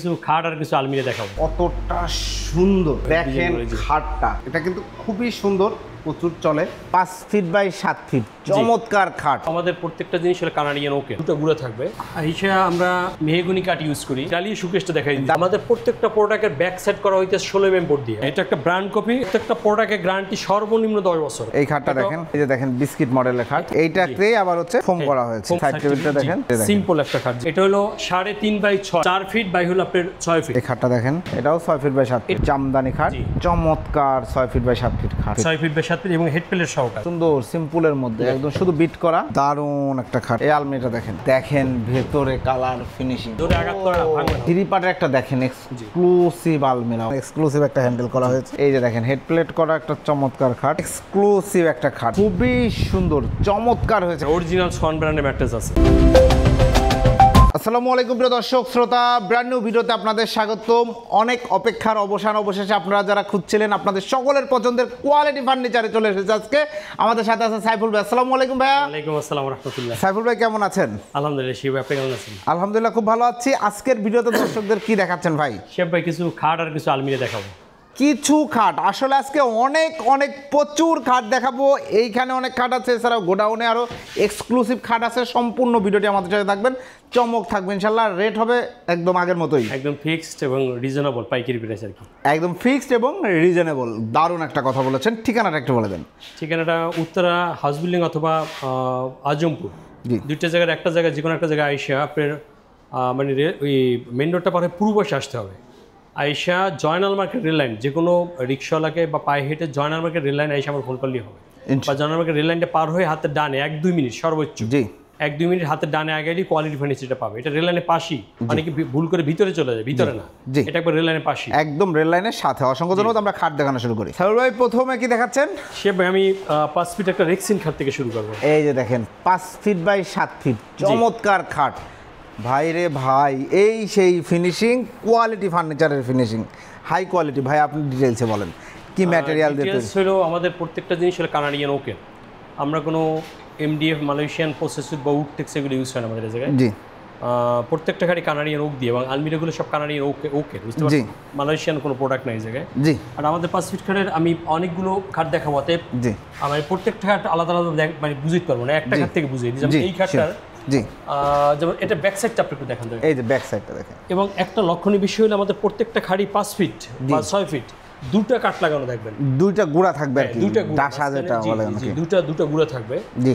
কিছু খাট আর কিছু আলমিরা দেখাবো। কতটা সুন্দর দেখেন খাটটা, এটা কিন্তু খুবই সুন্দর, প্রচুর চলে। 5 ফিট বাই 7 ফিট, চমৎকার খাট। আমাদের প্রত্যেকটা জিনিস হলো কানাডিয়ান ওকে, দুটো গুঁড়ো থাকবে। হিসেবে আমরা মেহগনি কাঠ ইউজ করি। ডালিয়ে সুকেশটা দেখাই দিই। আমাদের প্রত্যেকটা প্রোডাক্টের ব্যাক সাইড করা হইতে 16 mm বোর্ড দিয়ে। এটা একটা ব্র্যান্ড কপি। প্রত্যেকটা প্রোডাক্টের গ্যারান্টি সর্বনিম্ন 10 বছর। এই খাটটা দেখেন, এই যে দেখেন বিস্কিট মডেলের খাট, এইটাতে আবার হচ্ছে ফোম করা হয়েছে। সাইড টেবিলটা দেখেন, সিম্পল একটা খাট। এটা হলো 3.5 বাই 6, 4 ফিট বাই হলো আপনার 6 ফিট। এই খাটটা দেখেন, এটাও 6 ফিট বাই 7 ফিট, জামদানি খাট, চমৎকার 6 ফিট বাই 7 ফিট খাট, 6 ফিট বাই 7 ফিট এবং হেড প্লেট সহকারে সুন্দর সিম্পলের মধ্যে একদম শুধু বিট করা, দারুণ একটা খাট। এই আলমিরাটা দেখেন, দেখেন ভেতরে কালার ফিনিশিং, জোরে আঘাত করা ভাঙবে না। 3 পার্টের একটা দেখেন এক্সক্লুসিভ আলমিরা, এক্সক্লুসিভ একটা হ্যান্ডেল করা হয়েছে। এই যে দেখেন হেড প্লেট করা একটা চমৎকার খাট, এক্সক্লুসিভ একটা খাট, খুবই সুন্দর চমৎকার হয়েছে। অরিজিনাল সোয়ান ব্র্যান্ডের ম্যাট্রেস আছে। আসসালামু আলাইকুম প্রিয় দর্শক শ্রোতা, ব্র্যান্ড নিউ ভিডিওতে আপনাদের স্বাগতম। অনেক অপেক্ষার অবসান অবশেষে আপনারা যারা খুঁজছিলেন আপনাদের সকলের পছন্দের কোয়ালিটি ফার্নিচারে চলে এসেছে আজকে। আমাদের সাথে আছে সাইফুল ভাই। আসসালামু আলাইকুম ভাইয়া। ওয়ালাইকুম আসসালাম ওয়া রাহমাতুল্লাহ। সাইফুল ভাই কেমন আছেন? আলহামদুলিল্লাহ। শিব ভাই আপনি কেমন আছেন? আলহামদুলিল্লাহ খুব ভালো আছি। আজকের ভিডিওতে দর্শকদের কি দেখাচ্ছেন ভাই? শিব ভাই কিছু খাট আর কিছু আলমিরা দেখাবো। কিছু খাট, আসলে আজকে অনেক প্রচুর খাট দেখাবো। এইখানে অনেক খাট আছে, এছাড়াও গোডাউনে আরও এক্সক্লুসিভ খাট আছে। সম্পূর্ণ ভিডিওটি আমাদের সাথে থাকবেন, চমক থাকবে ইনশাল্লাহ। রেট হবে একদম আগের মতোই, একদম ফিক্সড এবং রিজনেবল পাইকারি প্রাইস আর কি, একদম ফিক্সড এবং রিজনেবল। দারুণ একটা কথা বলেছেন। ঠিকানাটা একটু বলে দেন। ঠিকানাটা উত্তরা হাউস বিল্ডিং অথবা আজমপুর, জি দুইটা জায়গার একটা জায়গায়, যে কোনো একটা জায়গায় আইসা আপনার মানে ওই মেন রোডটা পারে পূর্ব পাশে আসতে হবে। আইসা জয়নাল মার্কেট রেল লাইন, যে কোনো রিক্সাওয়ালাকে বা পায়ে হেঁটে জয়নাল মার্কেট রেল লাইন আইসা আমার ফোন করলেই হবে। বা জয়নাল মার্কেট রেল লাইনটা পার হয়ে হাতের ডানে 1-2 মিনিট সর্বোচ্চ, জি 1-2 মিনিট হাতের ডানে আগে কোয়ালিটি ফার্নিচারটা পাবে। এটা রেল লাইনের পাশেই, অনেকে ভুল করে ভিতরে চলে যায়, ভিতরে না, এটা একবার রেল লাইনের পাশেই, একদম রেল লাইনের সাথে। অসংখ্য ধন্যবাদ। আমরা খাট দেখানো শুরু করি। সাইফুল ভাই প্রথমে কি দেখাচ্ছেন? সে ভাই আমি 5 ফিট একটা রেক্সিন খাট থেকে শুরু করবো। এই যে দেখেন 5 ফিট বাই 7 ফিট, চমৎকার খাট ভাই রে ভাই। এই সেই ফিনিশিং, কোয়ালিটি ফার্নিচারের ফিনিশিং, হাই কোয়ালিটি। ভাই আপনি ডিটেইলসে বলেন কি ম্যাটেরিয়াল দিয়ে তৈরি? হলো আমাদের প্রত্যেকটা জিনিস হলো কানাডিয়ান ওকে। আমরা কোনো এমডিএফ মালয়েশিয়ান প্রসেসড বা উড টেক্স এগুলো ইউজ হয় না আমাদের জায়গায়। জি প্রত্যেকটা খালি কানাডিয়ান ওক দিয়ে, এবং আলমিরাগুলো সব কানাডিয়ান ওকে, বুঝতে পারছেন? মালয়েশিয়ান কোনো প্রোডাক্ট নাই এই জায়গায়। জি আর আমাদের 5 ফিট খাটের আমি অনেকগুলো খাট দেখাবো। জি আমার প্রত্যেকটা খাট আলাদা আলাদা মানে বুঝতে পারবো না, একটা খাট থেকে বুঝিয়ে দিই। যেমন এই খাটটার, জি যেমন এটা ব্যাক সাইডটা আপনি একটু দেখান। এই যে ব্যাক সাইডটা দেখেন। এবং একটা লক্ষণীয় বিষয় হলো আমাদের প্রত্যেকটা খাড়ি 5 ফিট বা 6 ফিট দুটো কাট লাগানো থাকবেন, দুইটা গুঁড়া থাকবে আর কি, দুইটা ডাসা যেটা বলে নাকি, দুটো গুঁড়া থাকবে। জি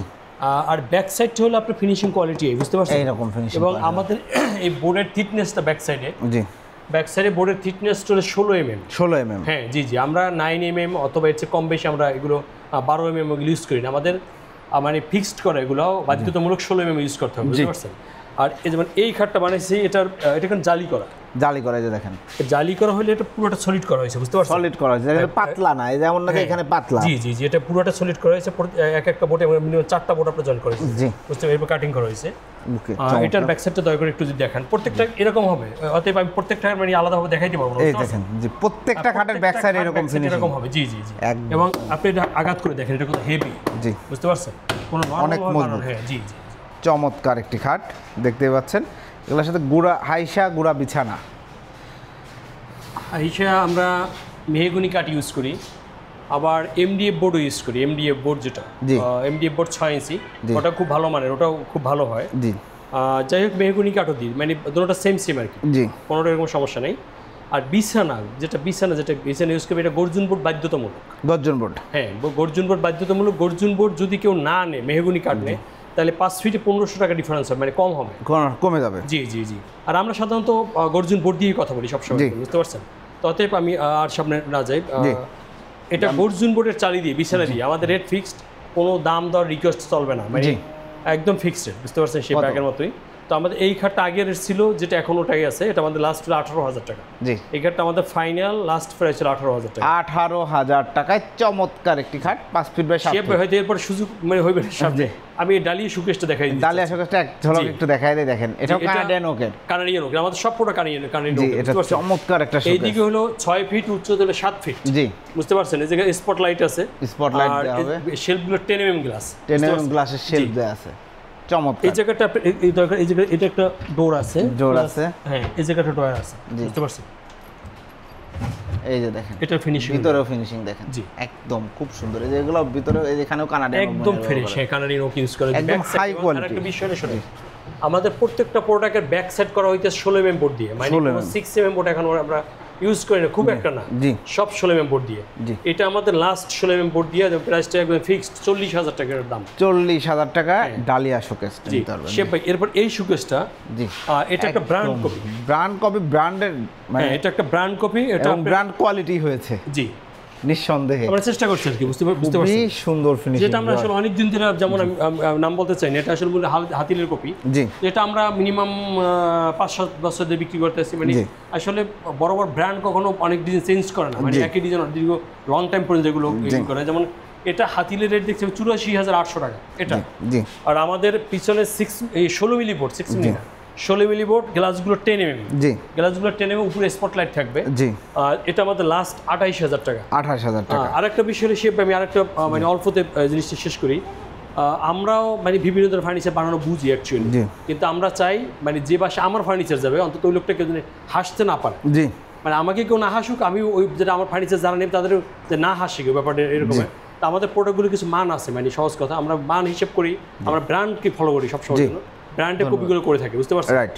আর ব্যাক সাইডটা হলো আপনার ফিনিশিং কোয়ালিটি, বুঝতে পারছেন? এইরকম ফিনিশিং। এবং আমাদের এই বোর্ডের থিকনেসটা ব্যাক সাইডে, জি ব্যাক সাইডে বোর্ডের থিকনেস হলো 16 mm। 16 mm, হ্যাঁ জি জি। আমরা 9 mm অথবা এর চেয়ে কম বেশি আমরা এগুলো 12 mm এগুলো ইউজ করি না। আমাদের মানে ফিক্সড করা, এগুলো বাধ্যতামূলক 16 mm ইউজ করতে হবে, বুঝতে পারছেন? আর এই যেমন এই খাটটা বানাইছি, এটা এখন জালি করা, যে দেখেন জালি করা হলে এটা পুরোটা সলিড করা হয়েছে, বুঝতে পারছেন? সলিড করা হয়েছে, এটা পাতলা না, এই যেমন নাকি এখানে পাতলা। জি জি জি এটা পুরোটা সলিড করা হয়েছে। একটা বোর্ডে মিনিমাম 4টা বোর্ড আপনারা জয়েন করেছেন, জি বুঝতে পারছেন? এরপর কাটিং করা হয়েছে। ওকে এটার ব্যাক সাইডটা দয়া করে একটু যদি দেখান। প্রত্যেকটা এরকম হবে, অতএব আমি প্রত্যেকটা মানে আলাদাভাবে দেখাইতে পারবো না। এই দেখেন জি প্রত্যেকটা খাটের ব্যাক সাইড এরকম ফিনিশিং এরকম হবে। জি জি জি এবং আপনি এটা আঘাত করে দেখেন, এটা কত হেভি, জি বুঝতে পারছেন? কোনো অনেক মজবুত। হ্যাঁ জি জি চমৎকার একটি খাট দেখতেই পাচ্ছেন। এগুলোর সাথে গুঁড়া হাইসা, গুঁড়া বিছানা। হাইসা আমরা মেহগনি কাঠ ইউজ করি, আবার এমডিএফ বোর্ডও ইউজ করি। এমডিএফ বোর্ড যেটা, এমডিএফ বোর্ড 6 ইঞ্চি, ওটা খুব ভালো মানের, ওটাও খুব ভালো হয়। জি যাই হোক মেহগনি কাঠও দিই, মানে দুটোটা সেম আর কি, জি কোনোটা এরকম সমস্যা নেই। আর বিছানা যেটা ইউজ করবে, এটা গর্জন বোর্ড বাধ্যতামূলক। গর্জন বোর্ড, হ্যাঁ গর্জন বোর্ড বাধ্যতামূলক। গর্জন বোর্ড যদি কেউ না নেয়, মেহগনি কাঠ নেয়, তাহলে 5 ফিটে 1500 টাকা ডিফারেন্স হবে, মানে কম হবে, কমে যাবে। জি জি জি আর আমরা সাধারণত গর্জন বোর্ড দিয়েই কথা বলি সবসময়, বুঝতে পারছেন? অতএব আমি আর সামনে না যাই, এটা গর্জন বোর্ডের চালি দিয়ে বিছানা দিয়ে আমাদের রেট ফিক্সড, কোনো দাম দর রিকোয়েস্ট চলবে না, মানে একদম ফিক্সড রেট, বুঝতে পারছেন? সেই ব্যাগের মতোই। তো আমাদের এই খাটটা আগের রেট ছিল, যেটা এখন ওটাই আছে, এটা আমাদের লাস্ট হলো 18,000 টাকা। জি এই খাটটা আমাদের ফাইনাল লাস্ট প্রাইস ছিল 18,000 টাকা। 18,000 টাকায় চমৎকার একটি খাট, 5 ফিট বাই 7 ফিট। হয়তো এরপর সুযোগ মানে হইবে না সামনে। আমি ডালিয়ে সুকেশটা দেখাই দিই। ডালিয়ে সুকেশটা এক ঝলক একটু দেখাই দেই। দেখেন এটাও কানাডিয়ান ওকে, আমাদের সব পুরো কানাডিয়ান ওকে, এটা চমৎকার একটা সুকেশ। এইদিকে হলো 6 ফিট, উচ্চতা হলো 7 ফিট। জি বুঝতে পারছেন? এই জায়গায় স্পটলাইট আছে, স্পটলাইট দেওয়া হবে। শেলফগুলো 10 mm গ্লাস, 10 mm গ্লাসের শেলফ দেওয়া আছে। চমৎকার। এই জায়গাটা এই দরকার, এই জায়গায় এটা একটা ডোর আছে, হ্যাঁ এই জায়গাটা ডোর আছে, বুঝতে পারছেন? এই যে দেখেন এটা ফিনিশিং, ভিতরেও ফিনিশিং দেখেন একদম খুব সুন্দর। এই যে এগুলো ভিতরে এখানেও কানাডিয়ান একদম ফ্রেশ, হ্যাঁ কানাডিয়ান ওক ইউজ করে একদম হাই কোয়ালিটি। আরেকটা বিষয় শুনুন, আমাদের প্রত্যেকটা প্রোডাক্টের ব্যাক সাইড করা হইতে 16 mm বোর্ড দিয়ে, মানে 6 mm বোর্ড এখন আমরা ইউজ করি না খুব একটা না, সব 16 mm বোর্ড দিয়ে। এটা আমাদের লাস্ট 16 mm বোর্ড দিয়ে, প্রাইসটা একদম ফিক্সড 40,000 টাকার দাম। 40,000 টাকা ডালিয়া শোকেস নিতে পারবেন। শেপ ভাই এরপর এই শোকেসটা, জি এটা একটা ব্র্যান্ড কপি, ব্র্যান্ডের, মানে এটা একটা ব্র্যান্ড কপি, এটা ব্র্যান্ড কোয়ালিটি হয়েছে, জি নিঃসন্দেহে আমরা চেষ্টা করছি আর কি, বুঝতে পারছেন? খুবই সুন্দর ফিনিশিং, যেটা আমরা আসলে অনেক দিন ধরে, যেমন আমি নাম বলতে চাই না, এটা আসলে হাতিলের কপি, জি যেটা আমরা মিনিমাম 5-7 বছর ধরে বিক্রি করতেছি। মানে আসলে বড় বড় ব্র্যান্ড কখনো অনেক ডিজাইন চেঞ্জ করে না, মানে একই ডিজাইন দীর্ঘ লং টাইম পর্যন্ত যেগুলো করে। যেমন এটা হাতিলের রেট দেখছি 84,800 টাকা এটা, জি। আর আমাদের পিছনে 16 মিলি বোর্ড, 6 মিলি 16 মিলি বোর্ড, গ্লাসগুলো 10 mm, জি গ্লাসগুলো 10 mm, উপরে স্পটলাইট থাকবে, জি। এটা আমাদের লাস্ট 28,000 টাকা। 28,000 টাকা। আরেকটা বিষয় হিসেবে আমি আরেকটা মানে অল্পতে জিনিসটা শেষ করি, আমরাও মানে বিভিন্ন ধরনের ফার্নিচার বানানো বুঝি অ্যাকচুয়ালি, কিন্তু আমরা চাই মানে যে বাসা আমার ফার্নিচার যাবে অন্তত ওই লোকটা কেউ হাসতে না পারে, জি। মানে আমাকে কেউ না হাসুক, আমি ওই যেটা আমার ফার্নিচার জানা নেই তাদের যে না হাসি কেউ, ব্যাপারটা এরকম। তা আমাদের প্রোডাক্টগুলো কিছু মান আছে, মানে সহজ কথা, আমরা মান হিসেব করি, আমরা ব্র্যান্ডকে ফলো করি সবসময়, ব্র্যান্ডের কপিগুলো করে থাকি, বুঝতে পারছেন? রাইট।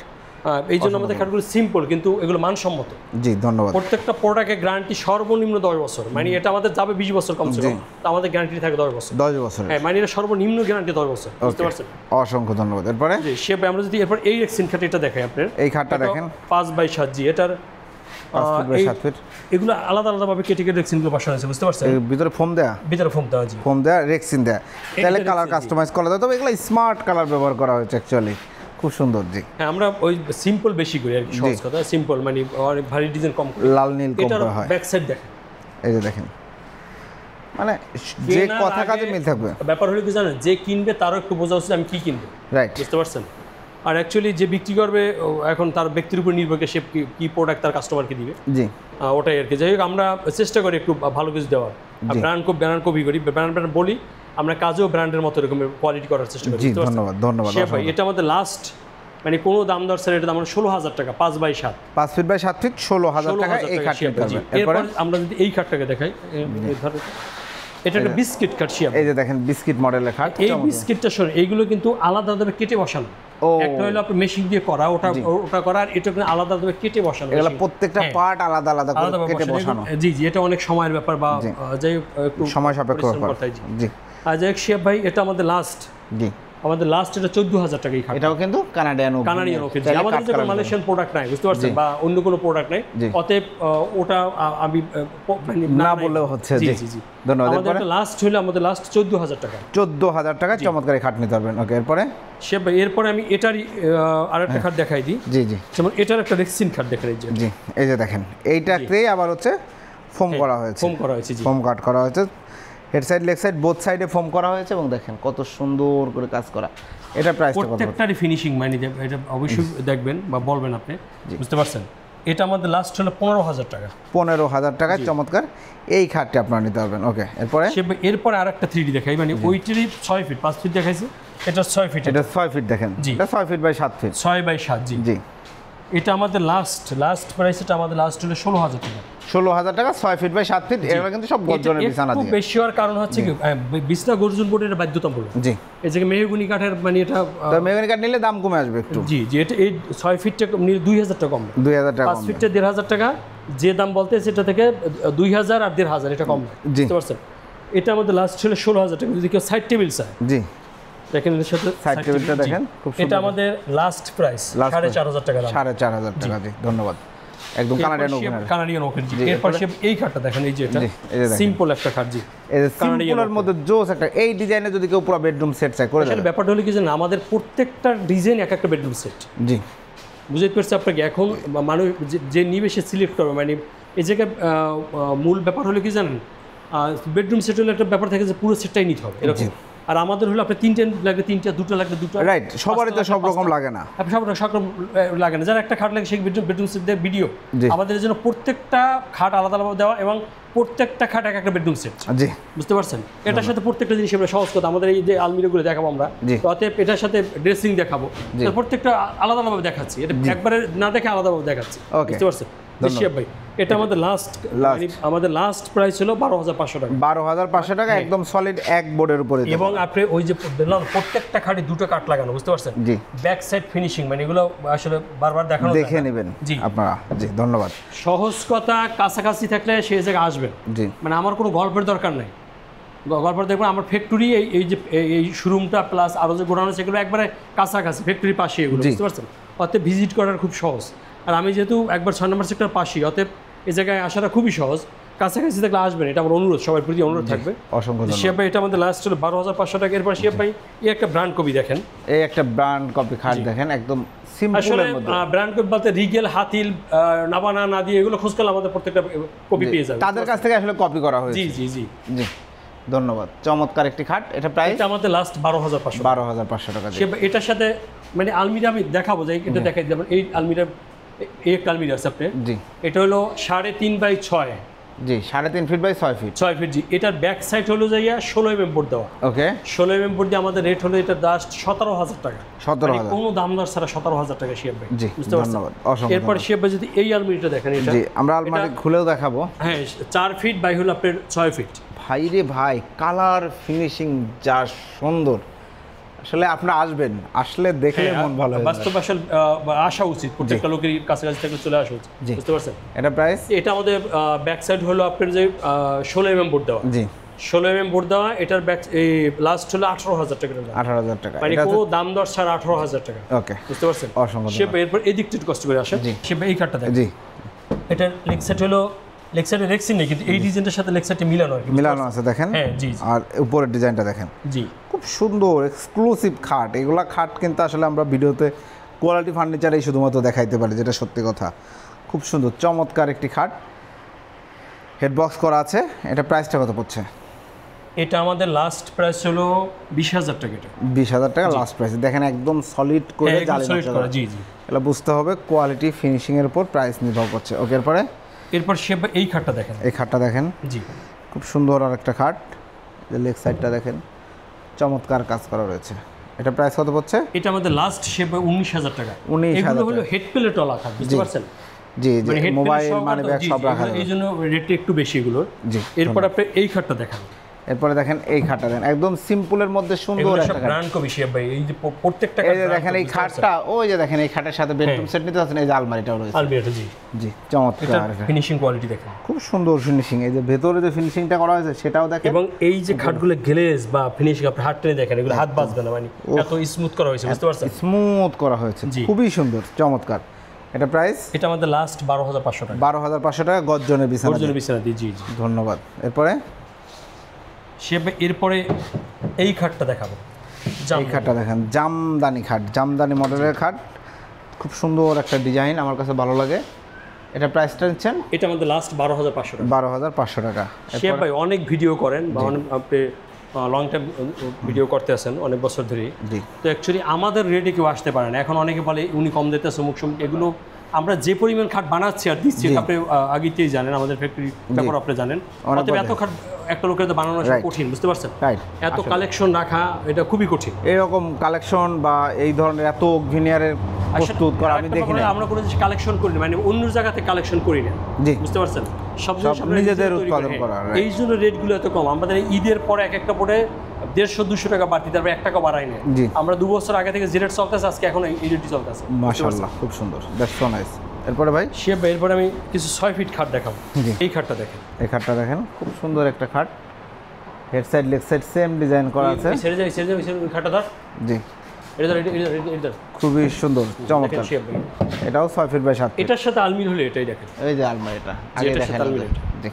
এই জন্য আমাদের কাঠগুলো সিম্পল কিন্তু এগুলো মানসম্মত, জি। ধন্যবাদ। প্রত্যেকটা প্রোডাক্টের গ্যারান্টি সর্বনিম্ন 10 বছর, মানে এটা আমাদের যাবে 20 বছর কমসে কম, তো আমাদের গ্যারান্টি থাকে 10 বছর। 10 বছর, হ্যাঁ, মানে এটা সর্বনিম্ন গ্যারান্টি 10 বছর, বুঝতে পারছেন? অসংখ্য ধন্যবাদ। এরপরে জি শেপ, আমরা যদি এরপর এই রেক্সিন খাট এটা দেখাই আপনার, এই খাটটা দেখেন 5x7, জি এটার 5 ফিট। এগুলো আলাদা আলাদা ভাবে কেটে কেটে রেক্সিনগুলো বসানো আছে, বুঝতে পারছেন? ভিতরে ফোম দেয়া, ভিতরে ফোম দেওয়া, জি ফোম দেয়া, রেক্সিন দেয়া, তাহলে কালার কাস্টমাইজ করা যায়। তবে এগুলো স্মার্ট কালার ব্যবহার করা হয়েছে অ্যাকচুয়ালি, খুব সুন্দর, জি। হ্যাঁ, আমরা ওই সিম্পল বেশি করি আর কি, সহজ কথা সিম্পল, মানে অনেক ভারী ডিজাইন কম করি, লাল নীল কম করা হয়। ব্যাক সাইড দেখেন, এই যে দেখেন, মানে যে কথা কাজে মিল থাকবে। ব্যাপার হলো কি জানেন, যে কিনবে তারও একটু বোঝা উচিত আমি কি কিনবো, রাইট, বুঝতে পারছেন? আর অ্যাকচুয়ালি যে বিক্রি করবে এখন তার ব্যক্তির উপর নির্ভর করে সে কি প্রোডাক্ট তার কাস্টমারকে দিবে, জি ওটাই আর কি। যাই হোক, আমরা চেষ্টা করি একটু ভালো কিছু দেওয়ার, ব্র্যান্ড কপি করি, ব্র্যান্ড বলি, আমরা কাজেও ব্র্যান্ডের মতো এরকম কোয়ালিটি করার চেষ্টা করি। ধন্যবাদ, ধন্যবাদ ভাই। এটা আমাদের লাস্ট মানে কোনো দাম দর স্যার, এটা আমরা 16,000 টাকা, 5x7, 5 ফিট বাই 7 ফিট, 16,000 টাকা এই খাটটা। এরপর আমরা যদি এই খাটটাকে দেখাই, এটা একটা বিস্কিট কাট শিয়া, এই যে দেখেন বিস্কিট মডেলের খাট। এই বিস্কিটটা শুনুন, এইগুলো কিন্তু আলাদা আলাদা কেটে বসানো, একটা হলো আপনার মেশিন দিয়ে করা, ওটা করা, আর এটা কিন্তু আলাদা আলাদা কেটে বসানো, এগুলো প্রত্যেকটা পার্ট আলাদা আলাদা করে কেটে বসানো, জি জি। এটা অনেক সময়ের ব্যাপার, বা যাই একটু সময় সাপেক্ষ ব্যাপার, জি। আর যাই হোক শিয়া ভাই, এটা আমাদের লাস্ট, জি আমাদের লাস্ট এটা 14,000 টাকা এই খাট। এটাও কিন্তু কানাডিয়ান ওক, আমাদের যে মালয়েশিয়ান প্রোডাক্ট নাই, বুঝতে পারছেন, বা অন্য কোনো প্রোডাক্ট নাই, অতএব ওটা আমি না বললেও হচ্ছে, জি জি। ধন্যবাদ। আমাদের এটা লাস্ট হলো, আমাদের লাস্ট 14,000 টাকা, 14,000 টাকা চমৎকার খাট নিতে পারবেন। ওকে, এরপরে শেফ ভাই, এরপরে আমি এটারই আরেকটা খাট দেখাই দিই, জি জি। যেমন এটার একটা রেক্সিন খাট দেখাই, জি এই যে দেখেন, এইটাতেই আবার হচ্ছে ফোম করা হয়েছে, ফোম করা হয়েছে, জি ফোম কাট করা হয়েছে, head side leg side both সাইডে ফোম করা হয়েছে, এবং দেখেন কত সুন্দর করে কাজ করা। এটা প্রাইসটা কত? প্রত্যেকটারই ফিনিশিং মানে এটা অবশ্যই দেখবেন বা বলবেন আপনি, বুঝতে পারছেন? এটা আমাদের লাস্ট হলো 15,000 টাকা, 15,000 টাকা চমৎকার এই খাটটা আপনারা নিতে পারবেন। ওকে, এরপরে আরেকটা 3D দেখাই, মানে ওইটারই 6 ফিট 5 ফিট দেখাইছে, এটা 6 ফিট, এটা 6 ফিট দেখেন, এটা 6 ফিট বাই 7 ফিট, 6x7, জি জি। এটা আমাদের লাস্ট প্রাইস, এটা আমাদের লাস্ট হলো 16,000 টাকা, 16,000 টাকা, 6 ফিট বাই 7 ফিট। এগুলো কিন্তু সব গর্জনের বিছানা দিয়ে, খুব বেশি হওয়ার কারণ হচ্ছে কি বিছনা গর্জন বোর্ডের বাধ্যতামূলক, জি। এই যে মেহগনি কাঠের, মানে এটা মেহগনি কাঠ নিলে দাম কমে আসবে একটু, জি জি। এটা এই 6 ফিটটা নিলে 2,000 টাকা কম, 2,000 টাকা, 5 ফিটটা 1,500 টাকা, যে দাম বলতে সেটা থেকে 2,000 আর 1,500 এটা কম, বুঝতে পারছেন? এটা আমাদের লাস্ট ছিল 16,000 টাকা। যদি কেউ সাইড টেবিল চায়, জি দেখেন, এর সাথে সাইড টেবিলটা দেখেন, খুব সুন্দর। এটা আমাদের লাস্ট প্রাইস 4,500 টাকা, 4,500 টাকা, জি ধন্যবাদ। একদম কানাডিয়ান ওকের, জি। এরপর এই খাটটা দেখেন, এই যে এটা সিম্পল একটা খাট, জি এই সিম্পলের মধ্যে জোস একটা, এই ডিজাইনে যদি কেউ পুরো বেডরুম সেট চায় করে দেয়। আসলে ব্যাপারটা হলো কি যে আমাদের প্রত্যেকটা ডিজাইন এক একটা বেডরুম সেট, জি বুঝতে পারছি আপনাকে। এখন মানুষ যে নিবে সে সিলেক্ট করবে, মানে এই জায়গায় মূল ব্যাপার হলো কি জানেন, বেডরুম সেট হলে একটা ব্যাপার থাকে যে পুরো সেটটাই নিতে হবে এরকম। আর আমাদের হলো আপনার 3টা লাগবে 3টা, 2টা লাগবে 2টা, রাইট। সবারই তো সব রকম লাগে না, সব রকম লাগে না। যারা একটা খাট লাগে সেই বেডরুম সেট দেয় ভিডিও। আমাদের জন্য প্রত্যেকটা খাট আলাদা আলাদা দেওয়া, এবং প্রত্যেকটা খাট একটা বেডরুম সেট। জি, বুঝতে পারছেন? এটার সাথে প্রত্যেকটা জিনিস আমরা সহজ কথা, আমাদের এই যে আলমিরাগুলো দেখাবো আমরা, অতএব এটার সাথে ড্রেসিং দেখাবো, প্রত্যেকটা আলাদা আলাদাভাবে দেখাচ্ছি, এটা একবারে না দেখে আলাদাভাবে দেখাচ্ছি। বুঝতে পারছেন শিহাব ভাই? এটা আমাদের লাস্ট প্রাইস ছিল 12,500 টাকা। 12,500 টাকা একদম সলিড এক বোর্ডের উপরে। এবং আপনি ওই যে বললাম প্রত্যেকটা খাটে দুটো কাট লাগানো, বুঝতে পারছেন? জি, ব্যাক সাইড ফিনিশিং, মানে এগুলো আসলে বারবার দেখানো, দেখে নেবেন জি আপনারা। জি, ধন্যবাদ। সহজ কথা, কাছাকাছি থাকলে সেই জায়গায় আসবেন। জি, মানে আমার কোনো গল্পের দরকার নাই, গল্পের দেখবেন আমার ফ্যাক্টরি এই যে এই শোরুমটা প্লাস আরও যে গোডাউন আছে এগুলো একবারে কাছাকাছি, ফ্যাক্টরির পাশে এগুলো, বুঝতে পারছেন? অতএব ভিজিট করার খুব সহজ। আর আমি যেহেতু একবার 6 নম্বর সেক্টর পাশেই, অতএব এই জায়গায় আসাটা খুবই সহজ। কাছাকাছি থাকলে আসবেন, এটা আমার অনুরোধ, সবার প্রতি অনুরোধ থাকবে। অসংখ্য ধন্যবাদ শিহাব ভাই। এটা আমাদের লাস্ট ছিল 12,500 টাকা। এরপর শিহাব ভাই এই একটা ব্র্যান্ড কপি দেখেন, এই একটা ব্র্যান্ড কপি খাট দেখেন, একদম সিম্পলের মধ্যে। ব্র্যান্ড কপি বলতে রিগেল, হাতিল, নাবানা, নাদি এগুলো খোঁজ করলে আমাদের প্রত্যেকটা কপি পেয়ে যাবে, তাদের কাছ থেকে আসলে কপি করা হয়েছে। জি জি জি জি, ধন্যবাদ। চমৎকার একটি খাট। এটা প্রাইস আমাদের লাস্ট 12,500 টাকা। এটার সাথে মানে আলমিরা আমি দেখাবো, যে এটা দেখাই যেমন এই আলমিরা, এই একটা আলমিরা আছে আপনি। জি, এটা হলো 3.5 বাই 6। জি, 3.5 ফিট বাই 6 ফিট। 6 ফিট। জি, এটার ব্যাক সাইড হলো যাইয়া 16 mm বোর্ড দেওয়া। ওকে, 16 mm বোর্ড দিয়ে আমাদের রেট হলো এটা জাস্ট 17,000 টাকা। 17,000 কোনো দাম দর ছাড়া 17,000 টাকা শিহাব ভাই। জি, বুঝতে পারছেন? ধন্যবাদ। অসংখ্য। এরপর শিহাব ভাই যদি এই আলমিরাটা দেখেন, এটা জি, আমরা আলমারি খুলেও দেখাবো। হ্যাঁ, 4 ফিট বাই হলো আপনার 6 ফিট। ভাই রে ভাই, কালার ফিনিশিং যা সুন্দর, আসলে আপনারা আসবেন, আসলে দেখলে মন ভালো হয়ে যাবে। বাস্তব আসলে আসা উচিত, প্রত্যেকটা লোকের কাছাকাছি থেকে চলে আসা উচিত। বুঝতে পারছেন? এটা প্রাইস, এটা আমাদের ব্যাক সাইড হলো আপনার যে 16 mm বোর্ড দেওয়া। জি, 16 mm বোর্ড দেওয়া। এটার ব্যাক এই লাস্ট হলো 18,000 টাকা। 18,000 টাকা, মানে কোনো দাম দর ছাড়া 18,000 টাকা। ওকে, বুঝতে পারছেন? অসংখ্য। সে এরপর এই দিকটা কষ্ট করে আসে। সে এই কার্ডটা দেখেন। জি, এটার লেগ সেট হলো, লেগ সাইডে লেগসি নেই, কিন্তু এই ডিজাইনটার সাথে লেগ সাইডে মিলানো আর কি, মিলানো আছে দেখেন। হ্যাঁ, জি। আর উপরের ডিজাইনটা দেখেন, জি, খুব সুন্দর এক্সক্লুসিভ খাট। এগুলা খাট কিন্তু আসলে আমরা ভিডিওতে কোয়ালিটি ফার্নিচারেই শুধুমাত্র দেখাইতে পারি, যেটা সত্যি কথা। খুব সুন্দর চমৎকার একটি খাট, হেডবক্স করা আছে। এটা প্রাইসটা কত পড়ছে? এটা আমাদের লাস্ট প্রাইস হলো 20,000 টাকা। এটা 20,000 টাকা লাস্ট প্রাইস। দেখেন একদম সলিড করে জালি করা। জি জি, এটা বুঝতে হবে, কোয়ালিটি ফিনিশিং এর উপর প্রাইস নির্ভর করছে। ওকে, এরপর শেপ এই খাটটা দেখেন। এই খাটটা দেখেন, জি, খুব সুন্দর আর একটা খাট। লেগ সাইডটা দেখেন, চমৎকার কাজ করা রয়েছে। এটা প্রাইস কত পড়ছে? এটা আমাদের লাস্ট শেপ 19,000 টাকা। 19,000 হলো হেড প্লেট ওয়ালা খাট, বুঝতে পারছেন? জি জি, মোবাইল মানে ব্যাগ সব রাখা যায়, এইজন্য রেটটা একটু বেশি এগুলো। জি, এরপর আপনি এই খাটটা দেখেন। এরপরে দেখেন এই খাটটা দেখেন, একদম সিম্পলের মধ্যে সুন্দর একটা খাট। ব্র্যান্ড কপি শিহাব ভাই। এই যে প্রত্যেকটা এই যে দেখেন এই খাটটা, ওই যে দেখেন এই খাটের সাথে বেডরুম সেট নিতে আছেন, এই যে আলমারিটাও রয়েছে। আলমারিটা, জি জি, চমৎকার ফিনিশিং কোয়ালিটি দেখেন, খুব সুন্দর ফিনিশিং। এই যে ভেতরে যে ফিনিশিংটা করা হয়েছে সেটাও দেখেন। এবং এই যে খাটগুলো গ্লেজ বা ফিনিশিং আপনি হাত টেনে দেখেন, এগুলো হাত বাজবে না, মানে এত স্মুথ করা হয়েছে, বুঝতে পারছেন? স্মুথ করা হয়েছে, খুবই সুন্দর চমৎকার। এটা প্রাইস? এটা আমাদের লাস্ট 12,500 টাকা। 12,500 টাকা গর্জনের বিছানা। গর্জনের বিছানা, জি জি, ধন্যবাদ। এরপরে এরপরে এই খাটটা দেখাবো। এই খাটটা দেখেন, জামদানি খাট, জামদানি মডেলের খাট, খুব সুন্দর একটা ডিজাইন, আমার কাছে ভালো লাগে। এটা প্রাইসটা নিচ্ছেন? এটা আমাদের লাস্ট 12,500 টাকা। 12,500 টাকা। শিহাব ভাই অনেক ভিডিও করেন বা আপনি লং টাইম ভিডিও করতে আছেন অনেক বছর ধরেই, তো অ্যাকচুয়ালি আমাদের রেটে কেউ আসতে পারে না। এখন অনেকে বলে উনি কম দিতেছে, সমুক এগুলো আমরা যে পরিমাণ খাট বানাচ্ছি আর দিচ্ছি, আপনি আগেতেই জানেন, আমাদের ফ্যাক্টরি ব্যাপার আপনি জানেন। অতএব এত খাট একটা লোকের তো বানানো কঠিন, বুঝতে পারছেন? এত কালেকশন রাখা এটা খুবই কঠিন। এরকম কালেকশন বা এই ধরনের এত ভিনিয়ারের প্রস্তুত করা আমি দেখি না। আমরা কোনো কালেকশন করি না, মানে অন্য জায়গাতে কালেকশন করি না, বুঝতে পারছেন? সব নিজেদের উৎপাদন করা, এই জন্য রেটগুলো এত কম। আমাদের ঈদের পরে এক একটা পরে 150-200 টাকা বাড়তি, তারপরে 1 টাকা বাড়াই না। আমরা 2 বছর আগে থেকে যে রেট চলতেছে আজকে এখন এই রেটই চলতেছে। মাশাআল্লাহ, খুব সুন্দর, দ্যাটস সো নাইস। এরপরে ভাই শিহাব ভাই, এরপরে আমি কিছু 6 ফিট খাট দেখাবো। এই খাটটা দেখেন, এই খাটটা দেখেন, খুব সুন্দর একটা খাট, head side leg side same design করা আছে। ছেড়ে যাই ওই খাটটা ধর। জি, এটা খুবই সুন্দর চমৎকার। এটাও 6 ফিট বাই 7 ফিট। এটার সাথে আলমির হলো এটাই দেখেন, এই যে আলমারিটা আগে দেখেন। জি,